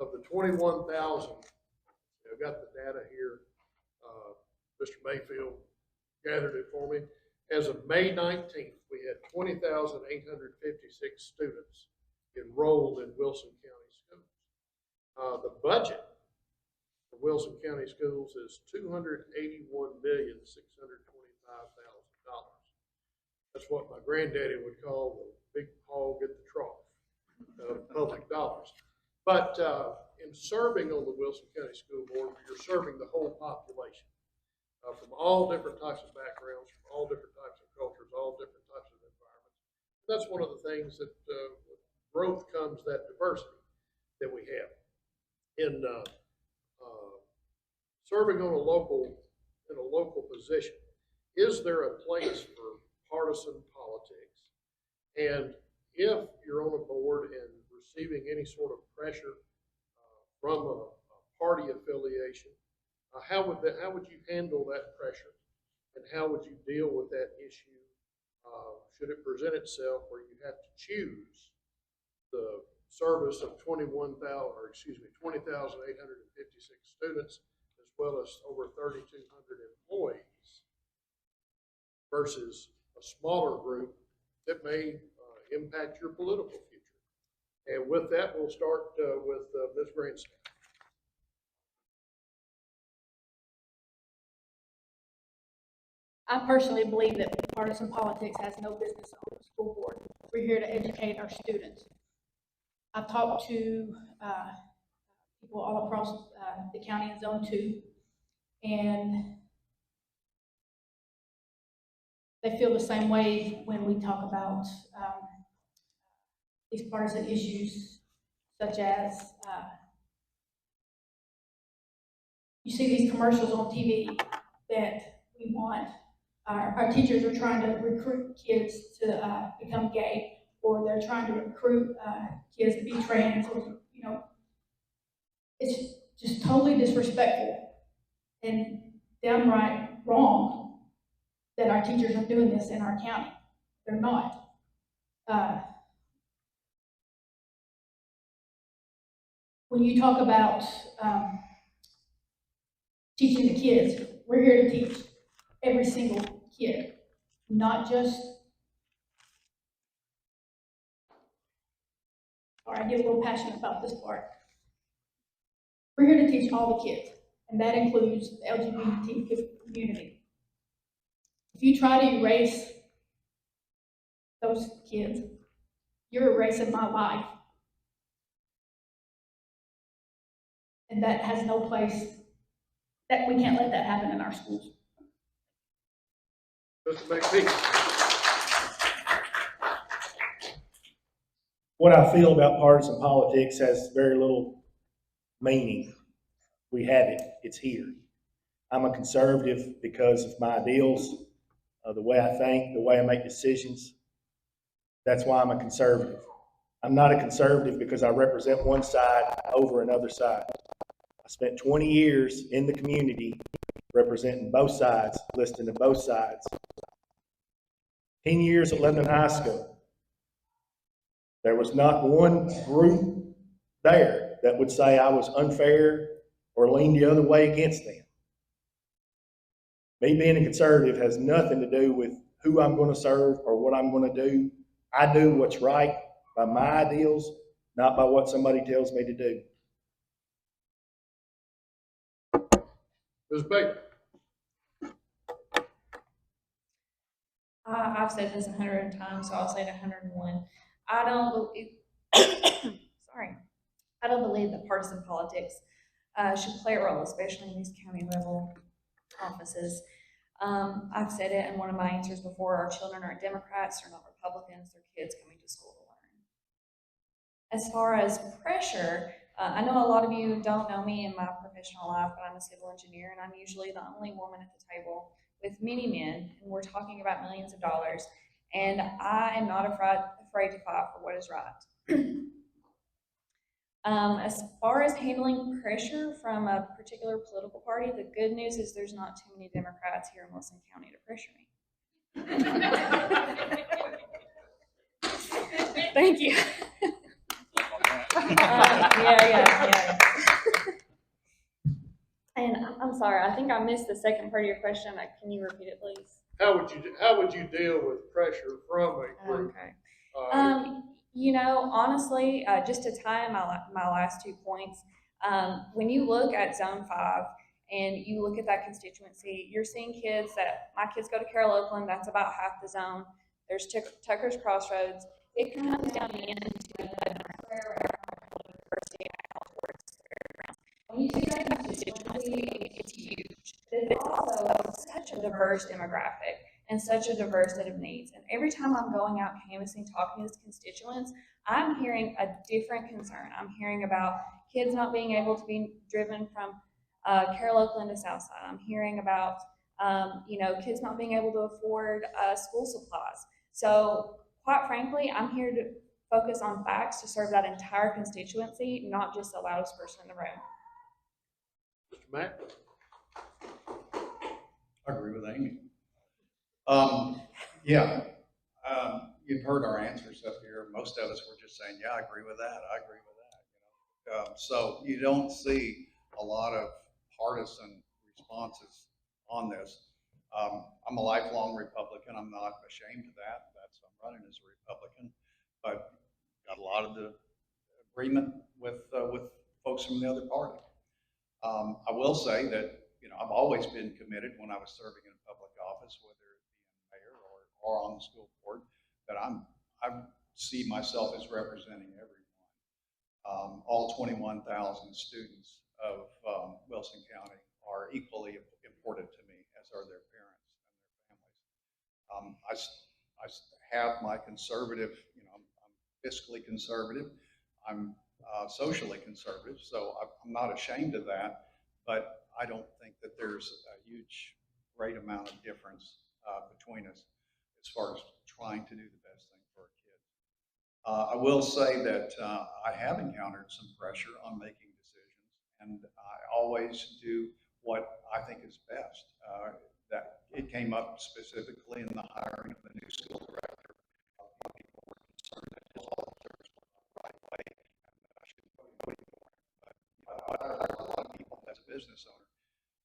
of the 21,000, I've got the data here, Mr. Mayfield gathered it for me. As of May 19th, we had 20,856 students enrolled in Wilson County schools. The budget for Wilson County schools is $281,625,000. That's what my granddaddy would call the big hog at the trough of public dollars. But in serving on the Wilson County School Board, you're serving the whole population from all different types of backgrounds, from all different types of cultures, all different types of environments. That's one of the things that with growth comes that diversity that we have. In serving on in a local position, is there a place for partisan politics? And if you're on a board and receiving any sort of pressure from a party affiliation, how would you handle that pressure, and how would you deal with that issue should it present itself where you have to choose the service of 20,856 students as well as over 3,200 employees versus a smaller group that may impact your political future? And with that, we'll start with Ms. Grandstaff. I personally believe that partisan politics has no business on the school board. We're here to educate our students. I've talked to people all across the county in Zone 2, and they feel the same way when we talk about these partisan issues, such as you see these commercials on TV that we want. Our teachers are trying to recruit kids to become gay, or they're trying to recruit kids to be trans, or, you know, it's just totally disrespectful and downright wrong that our teachers are doing this in our county. They're not. When you talk about teaching the kids, we're here to teach every single kid, not just, or I get a little passionate about this part. We're here to teach all the kids, and that includes the LGBT community. If you try to erase those kids, you're erasing my life. And that has no place, that we can't let that happen in our schools. Mr. McPhee. What I feel about partisan politics has very little meaning. We have it, it's here. I'm a conservative because of my ideals, the way I think, the way I make decisions. That's why I'm a conservative. I'm not a conservative because I represent one side over another side. I spent 20 years in the community representing both sides, listening to both sides. 10 years at Lebanon High School. There was not one group there that would say I was unfair or lean the other way against them. Me being a conservative has nothing to do with who I'm going to serve or what I'm going to do. I do what's right by my ideals, not by what somebody tells me to do. Ms. Baker? I've said this 100 times, so I'll say it 101. I don't believe, sorry, I don't believe that partisan politics should play a role, especially in these county level offices. I've said it in one of my answers before, our children aren't Democrats, they're not Republicans, they're kids coming to school to learn. As far as pressure, I know a lot of you don't know me in my professional life, but I'm a civil engineer and I'm usually the only woman at the table with many men, and we're talking about millions of dollars, and I am not afraid to fight for what is right. As far as handling pressure from a particular political party, the good news is there's not too many Democrats here in Wilson County to pressure me. Thank you. Yeah. And I'm sorry, I think I missed the second part of your question. Can you repeat it, please? How would you deal with pressure from a group? Okay. You know, honestly, just to tie in my last 2 points, when you look at Zone 5 and you look at that constituency, you're seeing kids that, my kids go to Carroll Oakland, that's about half the zone. There's Tucker's Crossroads. It comes down into when you see that constituency, it's huge. It's also such a diverse demographic and such a diverse set of needs. And every time I'm going out canvassing, talking to these constituents, I'm hearing a different concern. I'm hearing about kids not being able to be driven from Carroll Oakland to Southside. I'm hearing about kids not being able to afford school supplies. So quite frankly, I'm here to focus on facts to serve that entire constituency, not just the loudest person in the room. Mr. Mack? I agree with Amy. You've heard our answers up here. Most of us were just saying, yeah, I agree with that. I agree with that. So you don't see a lot of partisan responses on this. I'm a lifelong Republican. I'm not ashamed of that. I'm running as a Republican, but got a lot of the agreement with folks from the other party. I will say that, I've always been committed when I was serving in a public office, whether it be in mayor or on the school board, that I see myself as representing everyone. All 21,000 students of Wilson County are equally important to me, as are their parents and their families. I have my conservative, I'm fiscally conservative. I'm socially conservative, so I'm not ashamed of that, but I don't think that there's a huge, great amount of difference between us as far as trying to do the best thing for our kids. I will say that I have encountered some pressure on making decisions, and I always do what I think is best. That it came up specifically in the hiring of the new school director. People were concerned that his officers were the right way, and that I shouldn't go anymore. But I hire a lot of people as a business owner.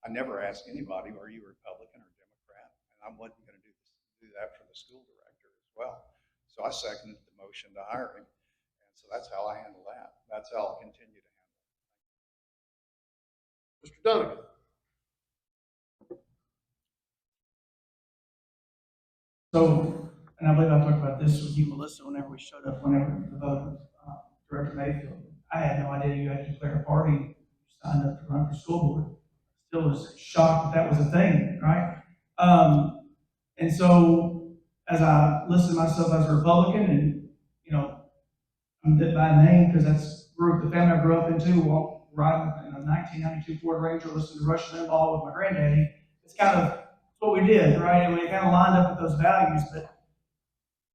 I never asked anybody, are you Republican or Democrat? And I wasn't going to do that for the school director as well. So I seconded the motion to hire him. And so that's how I handle that. That's how I'll continue to handle it. Mr. Dunnigan? So, and I believe I talked about this with you, Melissa, whenever we showed up, whenever the vote of Director Mayfield. I had no idea you had to declare a party, you signed up to run for school board. Still was shocked that was a thing, right? And so, as I listed myself as a Republican, and I'm dead by name because that's the family I grew up into, riding in a 1992 Ford Ranger, listening to Rush Limbaugh with my granddaddy. It's kind of what we did, right? And we kind of lined up with those values, but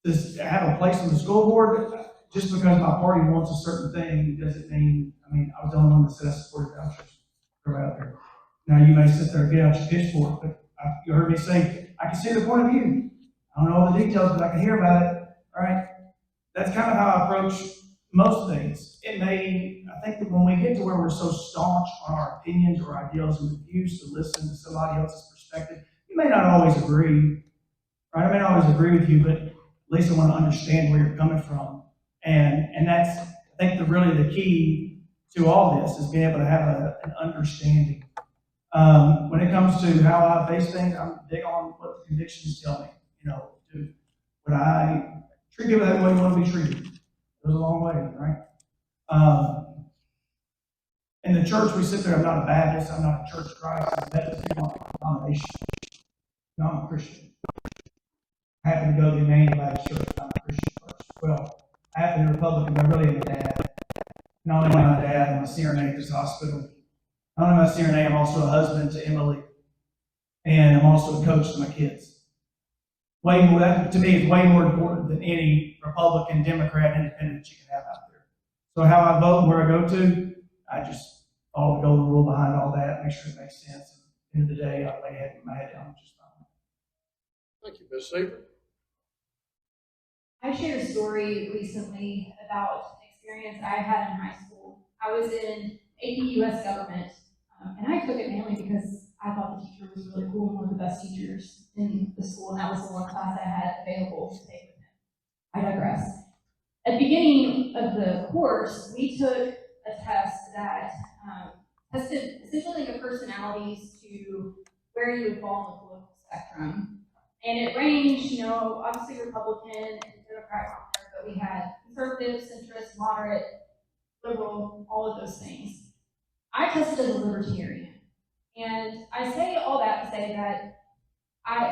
to have a place on the school board, just because my party wants a certain thing doesn't mean, I was the only one that said I supported vouchers. Throw out there. Now you may sit there and get out your pitchfork, but you heard me say, I can see the point of view. I don't know all the details, but I can hear about it, right? That's kind of how I approach most things. I think that when we get to where we're so staunch on our opinions or ideals, we refuse to listen to somebody else's perspective. You may not always agree, right? I may not always agree with you, but at least I want to understand where you're coming from. And that's, I think, really the key to all this is being able to have an understanding. When it comes to how I face things, I'm big on what the convictions tell me. Would I treat people that way you want to be treated? It goes a long way, right? In the church, we sit there, I'm not a Baptist, I'm not a Church of Christ, I'm a Methodist denomination. No, I'm a Christian. I happen to go to the Emmanuel Baptist Church, I'm a Christian first. Well, I happen to be Republican, but I really am a dad. Not only am I a dad, I'm a CRNA at this hospital. Not only am I a CRNA, I'm also a husband to Emily. And I'm also a coach to my kids. Way more, that to me is way more important than any Republican, Democrat, independent you can have out there. So how I vote and where I go to, I just follow the golden rule behind all that, make sure it makes sense. At the end of the day, I lay my head down just fine. Thank you, Ms. Seaver. I shared a story recently about an experience I had in high school. I was in AP US government, and I took it mainly because I thought the teacher was really cool and one of the best teachers in the school, and that was the one class I had available to take with him. I digress. At the beginning of the course, we took a test that tested essentially the personalities to where you would fall in the political spectrum. And it ranged, obviously Republican and Democrat on there, but we had conservative, centrist, moderate, liberal, all of those things. I tested as a libertarian. And I say all that to say that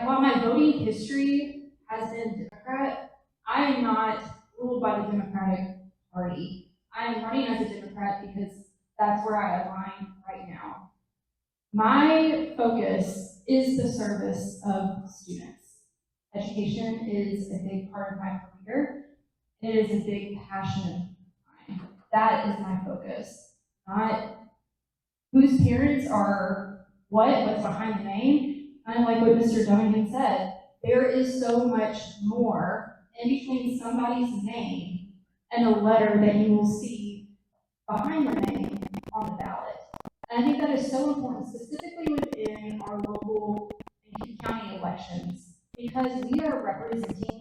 while my voting history has been Democrat, I am not ruled by the Democratic Party. I am running as a Democrat because that's where I align right now. My focus is the service of students. Education is a big part of my career. It is a big passion of mine. That is my focus, not whose parents are what's behind the name. And like what Mr. Donegan said, there is so much more in between somebody's name and the letter that you will see behind the name on the ballot. And I think that is so important, specifically within our local and county elections, because we are representing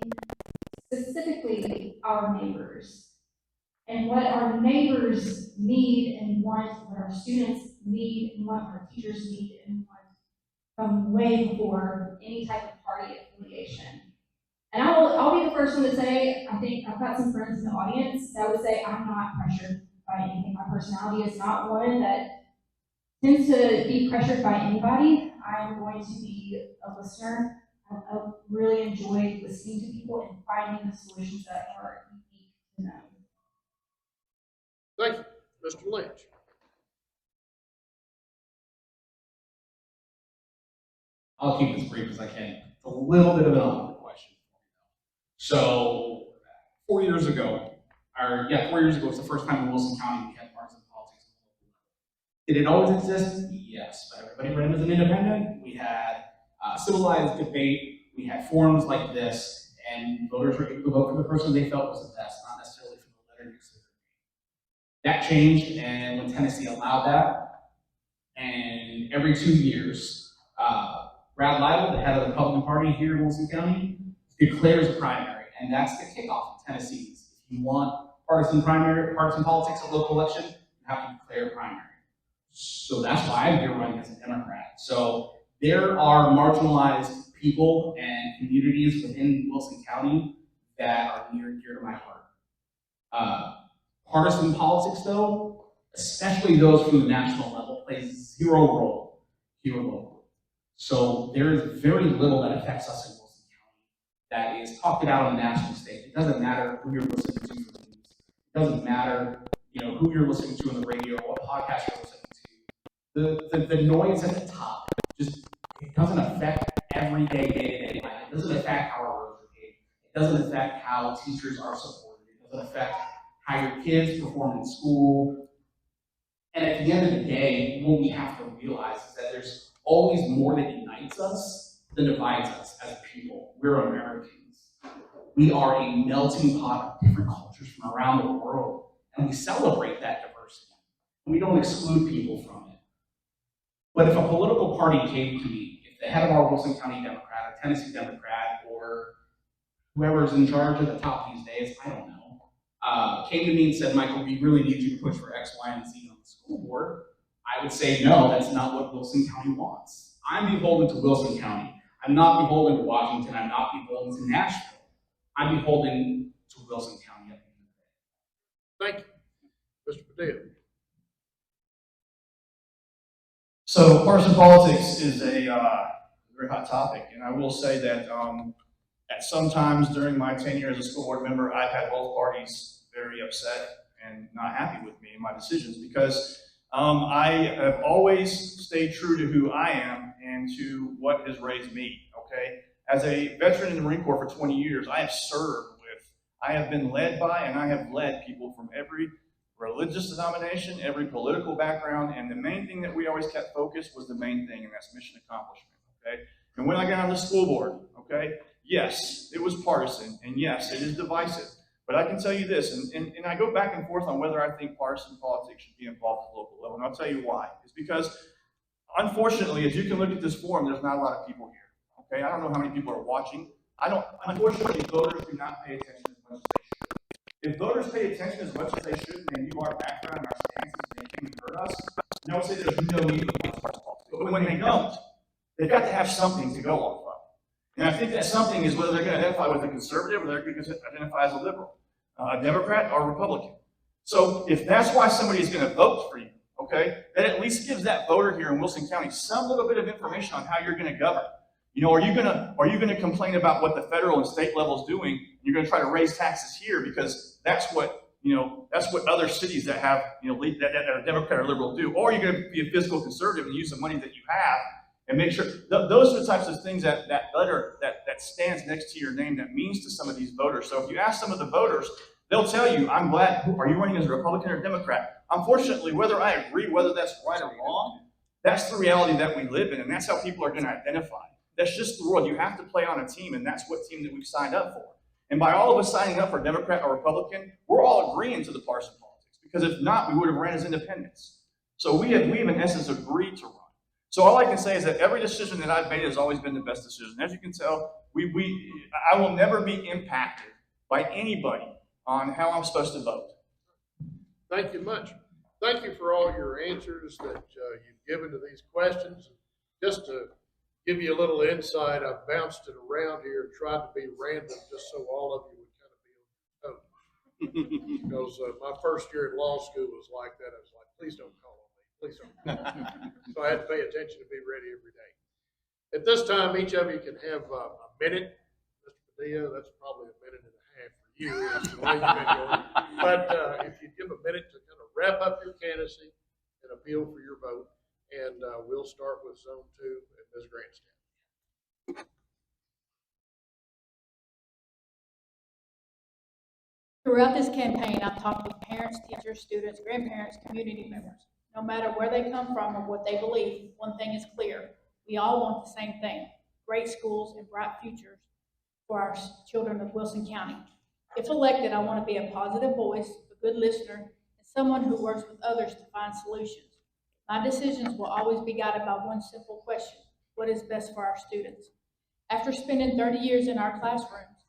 specifically our neighbors. And what our neighbors need and want, what our students need and what our teachers need and want from way before any type of party affiliation. And I'll be the first one to say, I think I've got some friends in the audience that would say I'm not pressured by anything. My personality is not one that tends to be pressured by anybody. I'm going to be a listener. I really enjoy listening to people and finding the solutions that are unique to them. Thank you. Mr. Lynch. I'll keep this brief as I can. It's a little bit of an awkward question. So, 4 years ago was the first time in Wilson County we had partisan politics. Did it always exist? Yes, but everybody ran as an independent. We had civilized debate. We had forums like this, and voters were able to vote for the person they felt was the best, not necessarily for the letter next to their name. That changed, and when Tennessee allowed that, and every 2 years, Brad Lytle, the head of the Republican Party here in Wilson County, declares a primary, and that's the kickoff of Tennessee's. If you want partisan politics at local election, you have to declare a primary. So that's why I'm here running as a Democrat. So there are marginalized people and communities within Wilson County that are near and dear to my heart. Partisan politics, though, especially those from the national level, plays zero role here locally. So there is very little that affects us in Wilson County that is talked about on the national stage. It doesn't matter who you're listening to for the news. It doesn't matter, who you're listening to on the radio, what podcast you're listening to. The noise at the top it doesn't affect everyday day-to-day life. It doesn't affect how our roads are paved. It doesn't affect how teachers are supported. It doesn't affect how your kids perform in school. And at the end of the day, what we have to realize is that there's always more that unites us that divides us as a people. We're Americans. We are a melting pot of different cultures from around the world, and we celebrate that diversity. We don't exclude people from it. But if a political party came to me, if the head of our Wilson County Democrat, or Tennessee Democrat, or whoever's in charge at the top these days, I don't know, came to me and said, Michael, we really need you to push for X, Y, and Z on the school board, I would say, no, that's not what Wilson County wants. I'm beholden to Wilson County. I'm not beholden to Washington. I'm not beholden to Nashville. I'm beholden to Wilson County at the end of the day. Thank you. Mr. Padilla. So partisan politics is a very hot topic, and I will say that at some times during my tenure as a school board member, I've had both parties very upset and not happy with me and my decisions because I have always stayed true to who I am and to what has raised me, okay? As a veteran in the Marine Corps for 20 years, I have served with, I have been led by, and I have led people from every religious denomination, every political background, and the main thing that we always kept focused was the main thing, and that's mission accomplishment, okay? And when I got on the school board, okay, yes, it was partisan, and yes, it is divisive, but I can tell you this, and I go back and forth on whether I think partisan politics should be involved at the local level, and I'll tell you why. It's because, unfortunately, as you can look at this forum, there's not a lot of people here, okay? I don't know how many people are watching. Unfortunately, voters do not pay attention as much as they should. If voters pay attention as much as they should, and they knew our background and our stances, and they came and heard us, then I would say there's no need for partisan politics. But when they don't, they've got to have something to go off of. And I think that something is whether they're going to identify with a conservative or they're going to identify as a liberal, a Democrat or a Republican. So if that's why somebody is going to vote for you, okay, that at least gives that voter here in Wilson County some little bit of information on how you're going to govern. You know, are you going to complain about what the federal and state level is doing? You're going to try to raise taxes here because that's what, you know, that's what other cities that have, you know, that are Democrat or liberal do. Or you're going to be a fiscal conservative and use the money that you have and make sure those are the types of things that letter that stands next to your name that means to some of these voters. So if you ask some of the voters, they'll tell you, I'm glad, are you running as a Republican or Democrat? Unfortunately, whether I agree, whether that's right or wrong, that's the reality that we live in, and that's how people are going to identify. That's just the world. You have to play on a team, and that's what team that we've signed up for. And by all of us signing up for Democrat or Republican, we're all agreeing to the partisan politics, because if not, we would have ran as independents. So we have in essence agreed to run. So all I can say is that every decision that I've made has always been the best decision. As you can tell, I will never be impacted by anybody on how I'm supposed to vote. Thank you much. Thank you for all your answers that you've given to these questions. Just to give you a little insight, I've bounced it around here and tried to be random just so all of you would kind of be on your toes. Because my first year in law school was like that. I was like, please don't call on me. Please don't call on me. So I had to pay attention to be ready every day. At this time, each of you can have a minute. Mr. Padilla, that's probably a minute and a half for you. Is the way you've been going. But if you give a minute to kind of wrap up your candidacy and appeal for your vote, and we'll start with Zone 2 and Ms. Grandstand. Throughout this campaign, I've talked with parents, teachers, students, grandparents, community members. No matter where they come from or what they believe, one thing is clear. We all want the same thing: great schools and bright futures for our children of Wilson County. If elected, I want to be a positive voice, a good listener, and someone who works with others to find solutions. My decisions will always be guided by one simple question: what is best for our students? After spending 30 years in our classrooms,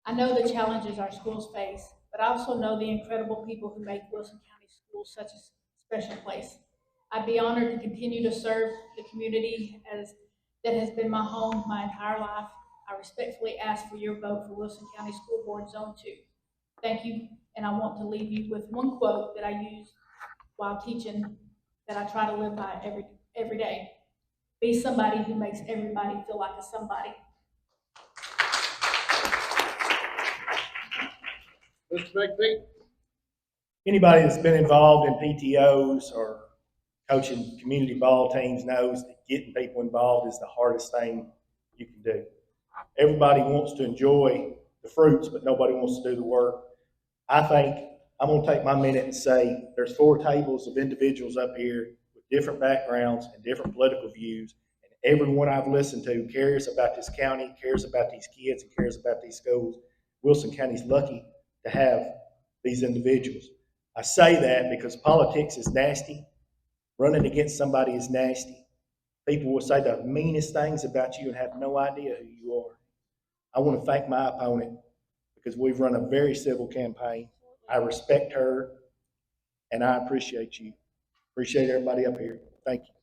I know the challenges our schools face, but I also know the incredible people who make Wilson County schools such a special place. I'd be honored to continue to serve the community that has been my home my entire life. I respectfully ask for your vote for Wilson County School Board Zone 2. Thank you, and I want to leave you with one quote that I use while teaching that I try to live by every day. Be somebody who makes everybody feel like a somebody. Mr. McPhee? Anybody that's been involved in PTOs or coaching community ball teams knows that getting people involved is the hardest thing you can do. Everybody wants to enjoy the fruits, but nobody wants to do the work. I think I'm going to take my minute and say there's 4 tables of individuals up here with different backgrounds and different political views, and everyone I've listened to cares about this county, cares about these kids, and cares about these schools. Wilson County's lucky to have these individuals. I say that because politics is nasty. Running against somebody is nasty. People will say the meanest things about you and have no idea who you are. I want to thank my opponent because we've run a very civil campaign. I respect her, and I appreciate you. Appreciate everybody up here. Thank you.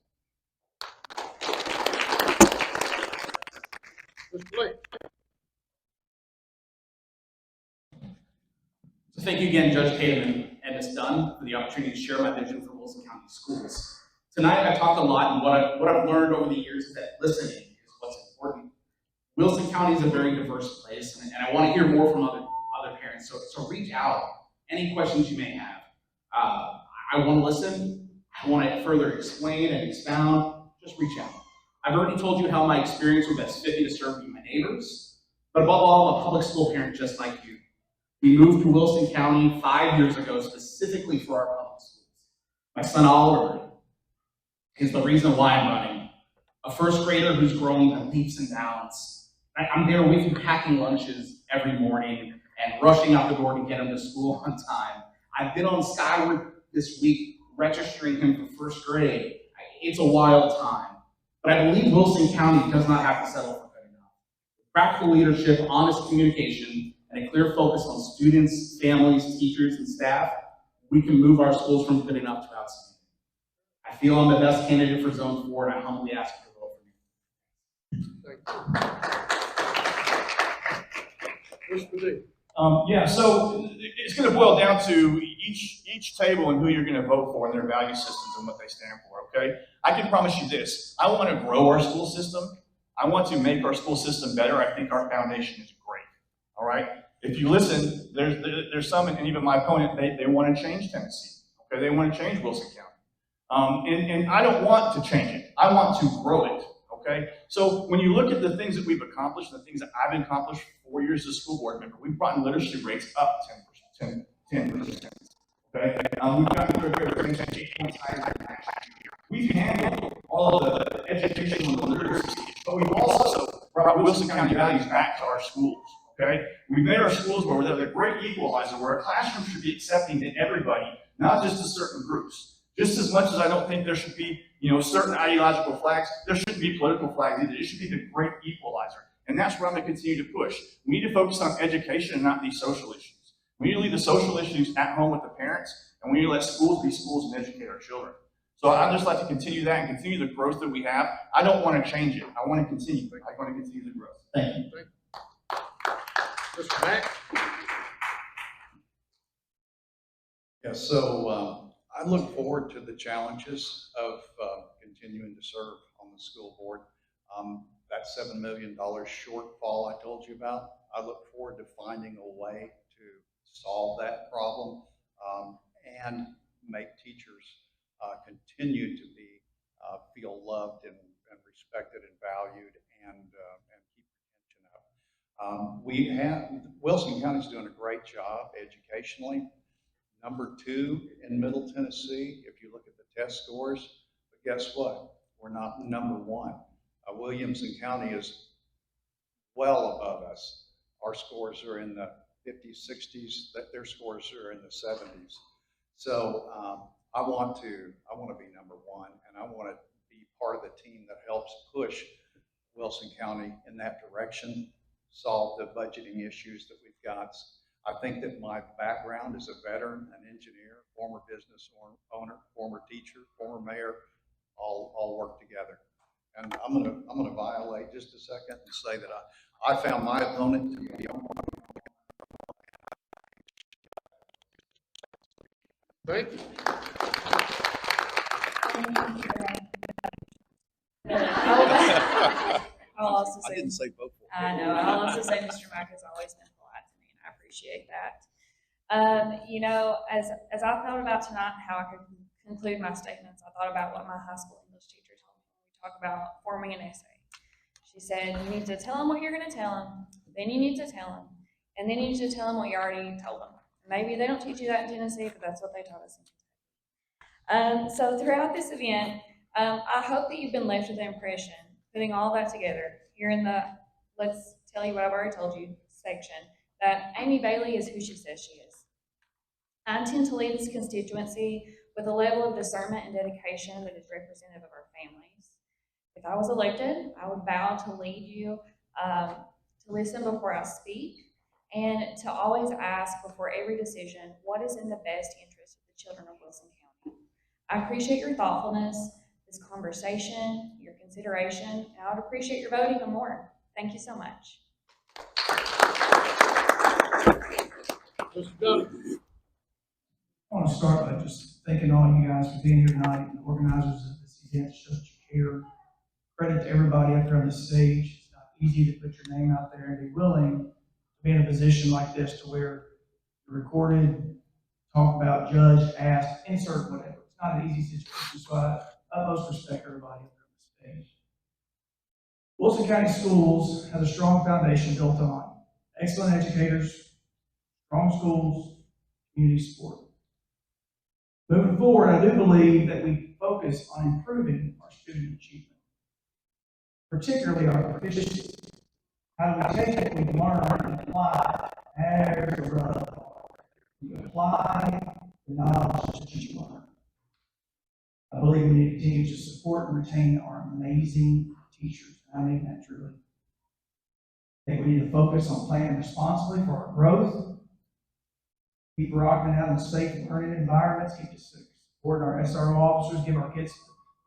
Mr. Blake. So thank you again, Judge Tatum and Ms. Dunn, for the opportunity to share my vision for Wilson County Schools. Tonight, I talked a lot, and what I've learned over the years is that listening is what's important. Wilson County is a very diverse place, and I want to hear more from other parents. So reach out. Any questions you may have. I want to listen. I want to further explain and expound. Just reach out. I've already told you how my experience will best fit me to serve you, my neighbors, but above all, I'm a public school parent just like you. We moved to Wilson County 5 years ago specifically for our public schools. My son Oliver is the reason why I'm running. A first grader who's growing by leaps and bounds. I'm there with you packing lunches every morning and rushing out the door to get him to school on time. I've been on Skyward this week registering him for first grade. It's a wild time. But I believe Wilson County does not have to settle for good enough. Practical leadership, honest communication, and a clear focus on students, families, teachers, and staff, we can move our schools from good enough to outstanding. I feel I'm the best candidate for Zone 4, and I humbly ask you to vote for me. Mr. D. Yeah, so it's going to boil down to each table and who you're going to vote for and their value systems and what they stand for, okay? I can promise you this. I want to grow our school system. I want to make our school system better. I think our foundation is great, all right? If you listen, there's some, and even my opponent, they want to change Tennessee, okay? They want to change Wilson County. And I don't want to change it. I want to grow it, okay? So when you look at the things that we've accomplished, the things that I've accomplished for 4 years as a school board member, we've brought literacy rates up 10%. Okay? We've gotten through things 8 points higher than last year. We've handled all the educational and literacy, but we've also brought Wilson County values back to our schools. Okay? We've made our schools where they're the great equalizer, where a classroom should be accepting to everybody, not just to certain groups. Just as much as I don't think there should be, certain ideological flags, there shouldn't be political flags either. It should be the great equalizer. And that's where I'm going to continue to push. We need to focus on education and not these social issues. We need to leave the social issues at home with the parents, and we need to let schools be schools and educate our children. So I'd just like to continue that and continue the growth that we have. I don't want to change it. I want to continue. I want to continue the growth. Thank you. Mr. Mack. Yeah, so I look forward to the challenges of continuing to serve on the school board. That $7 million shortfall I told you about, I look forward to finding a way to solve that problem and make teachers continue to feel loved and respected and valued and keep retention up. Wilson County's doing a great job educationally. Number 2 in Middle Tennessee, if you look at the test scores, but guess what? We're not number 1. Williamson County is well above us. Our scores are in the 50s, 60s, their scores are in the 70s. So I want to be number 1, and I want to be part of the team that helps push Wilson County in that direction, solve the budgeting issues that we've got. I think that my background as a veteran, an engineer, former business owner, former teacher, former mayor, all work together. And I'm gonna violate just a second and say that I found my opponent to be Thank you. I'll also say, I didn't say vote for. I know. I'll also say Mr. Mack has always been polite to me, and I appreciate that. As I thought about tonight how I could conclude my statements, I thought about what my high school English teacher told me when we talk about forming an essay. She said, you need to tell them what you're going to tell them, then you need to tell them, and then you need to tell them what you already told them. Maybe they don't teach you that in Tennessee, but that's what they taught us in Kentucky. So throughout this event, I hope that you've been left with the impression putting all that together here in the let's tell you what I've already told you section, that Amy Bailey is who she says she is. I intend to lead this constituency with a level of discernment and dedication that is representative of our families. If I was elected, I would vow to lead you, to listen before I speak, and to always ask before every decision, what is in the best interest of the children of Wilson County? I appreciate your thoughtfulness, this conversation, your consideration, and I would appreciate your vote even more. Thank you so much. Mr. Dunn. I want to start by just thanking all you guys for being here tonight, and the organizers of this event, show that you care. Credit to everybody up there on the stage. It's not easy to put your name out there and be willing to be in a position like this to where you're recorded, talk about, judge, ask, insert whatever. It's not an easy situation, so I utmost respect everybody up there on the stage. Wilson County Schools has a strong foundation built on excellent educators, strong schools, community support. Moving forward, I do believe that we focus on improving our student achievement, particularly our proficiency. How do we take what we learn and apply as a rub? You apply the knowledge that you learn. I believe we need to continue to support and retain our amazing teachers. I mean that truly. I think we need to focus on planning responsibly for our growth, keep rocking out in safe learning environments, keep supporting our SRO officers, give our kids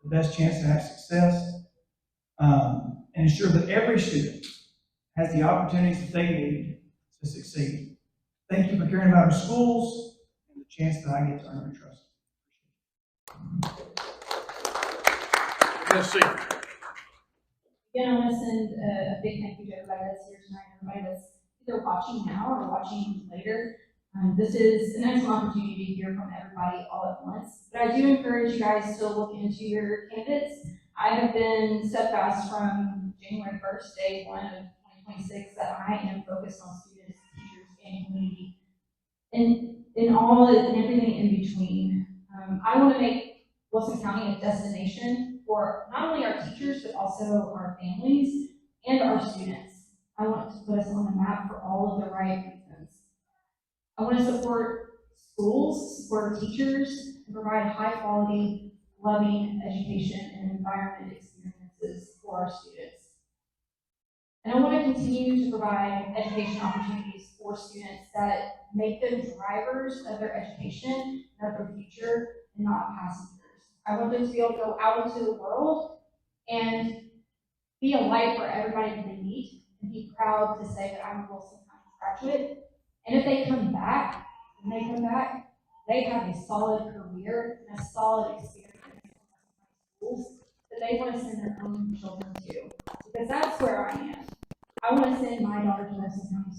the best chance to have success, and ensure that every student has the opportunities that they need to succeed. Thank you for caring about our schools and the chance that I get to earn your trust. Ms. Seaver. Again, I want to send a big thank you to everybody that's here tonight, everybody that's either watching now or watching later. This is an excellent opportunity to hear from everybody all at once. But I do encourage you guys to look into your candidates. I have been steadfast from January 1st, day one of 2026, that I am focused on students, teachers, and community, and everything in between. I want to make Wilson County a destination for not only our teachers, but also our families and our students. I want to put us on the map for all of the right reasons. I want to support schools, support teachers, and provide high quality, loving education and environment experiences for our students. And I want to continue to provide education opportunities for students that make them drivers of their education and of their future and not passengers. I want them to be able to go out into the world and be a light for everybody that they meet and be proud to say that I'm a Wilson County graduate. And if they come back, they have a solid career and a solid experience in schools that they want to send their own children to. Because that's where I am. I want to send my daughter to Wilson County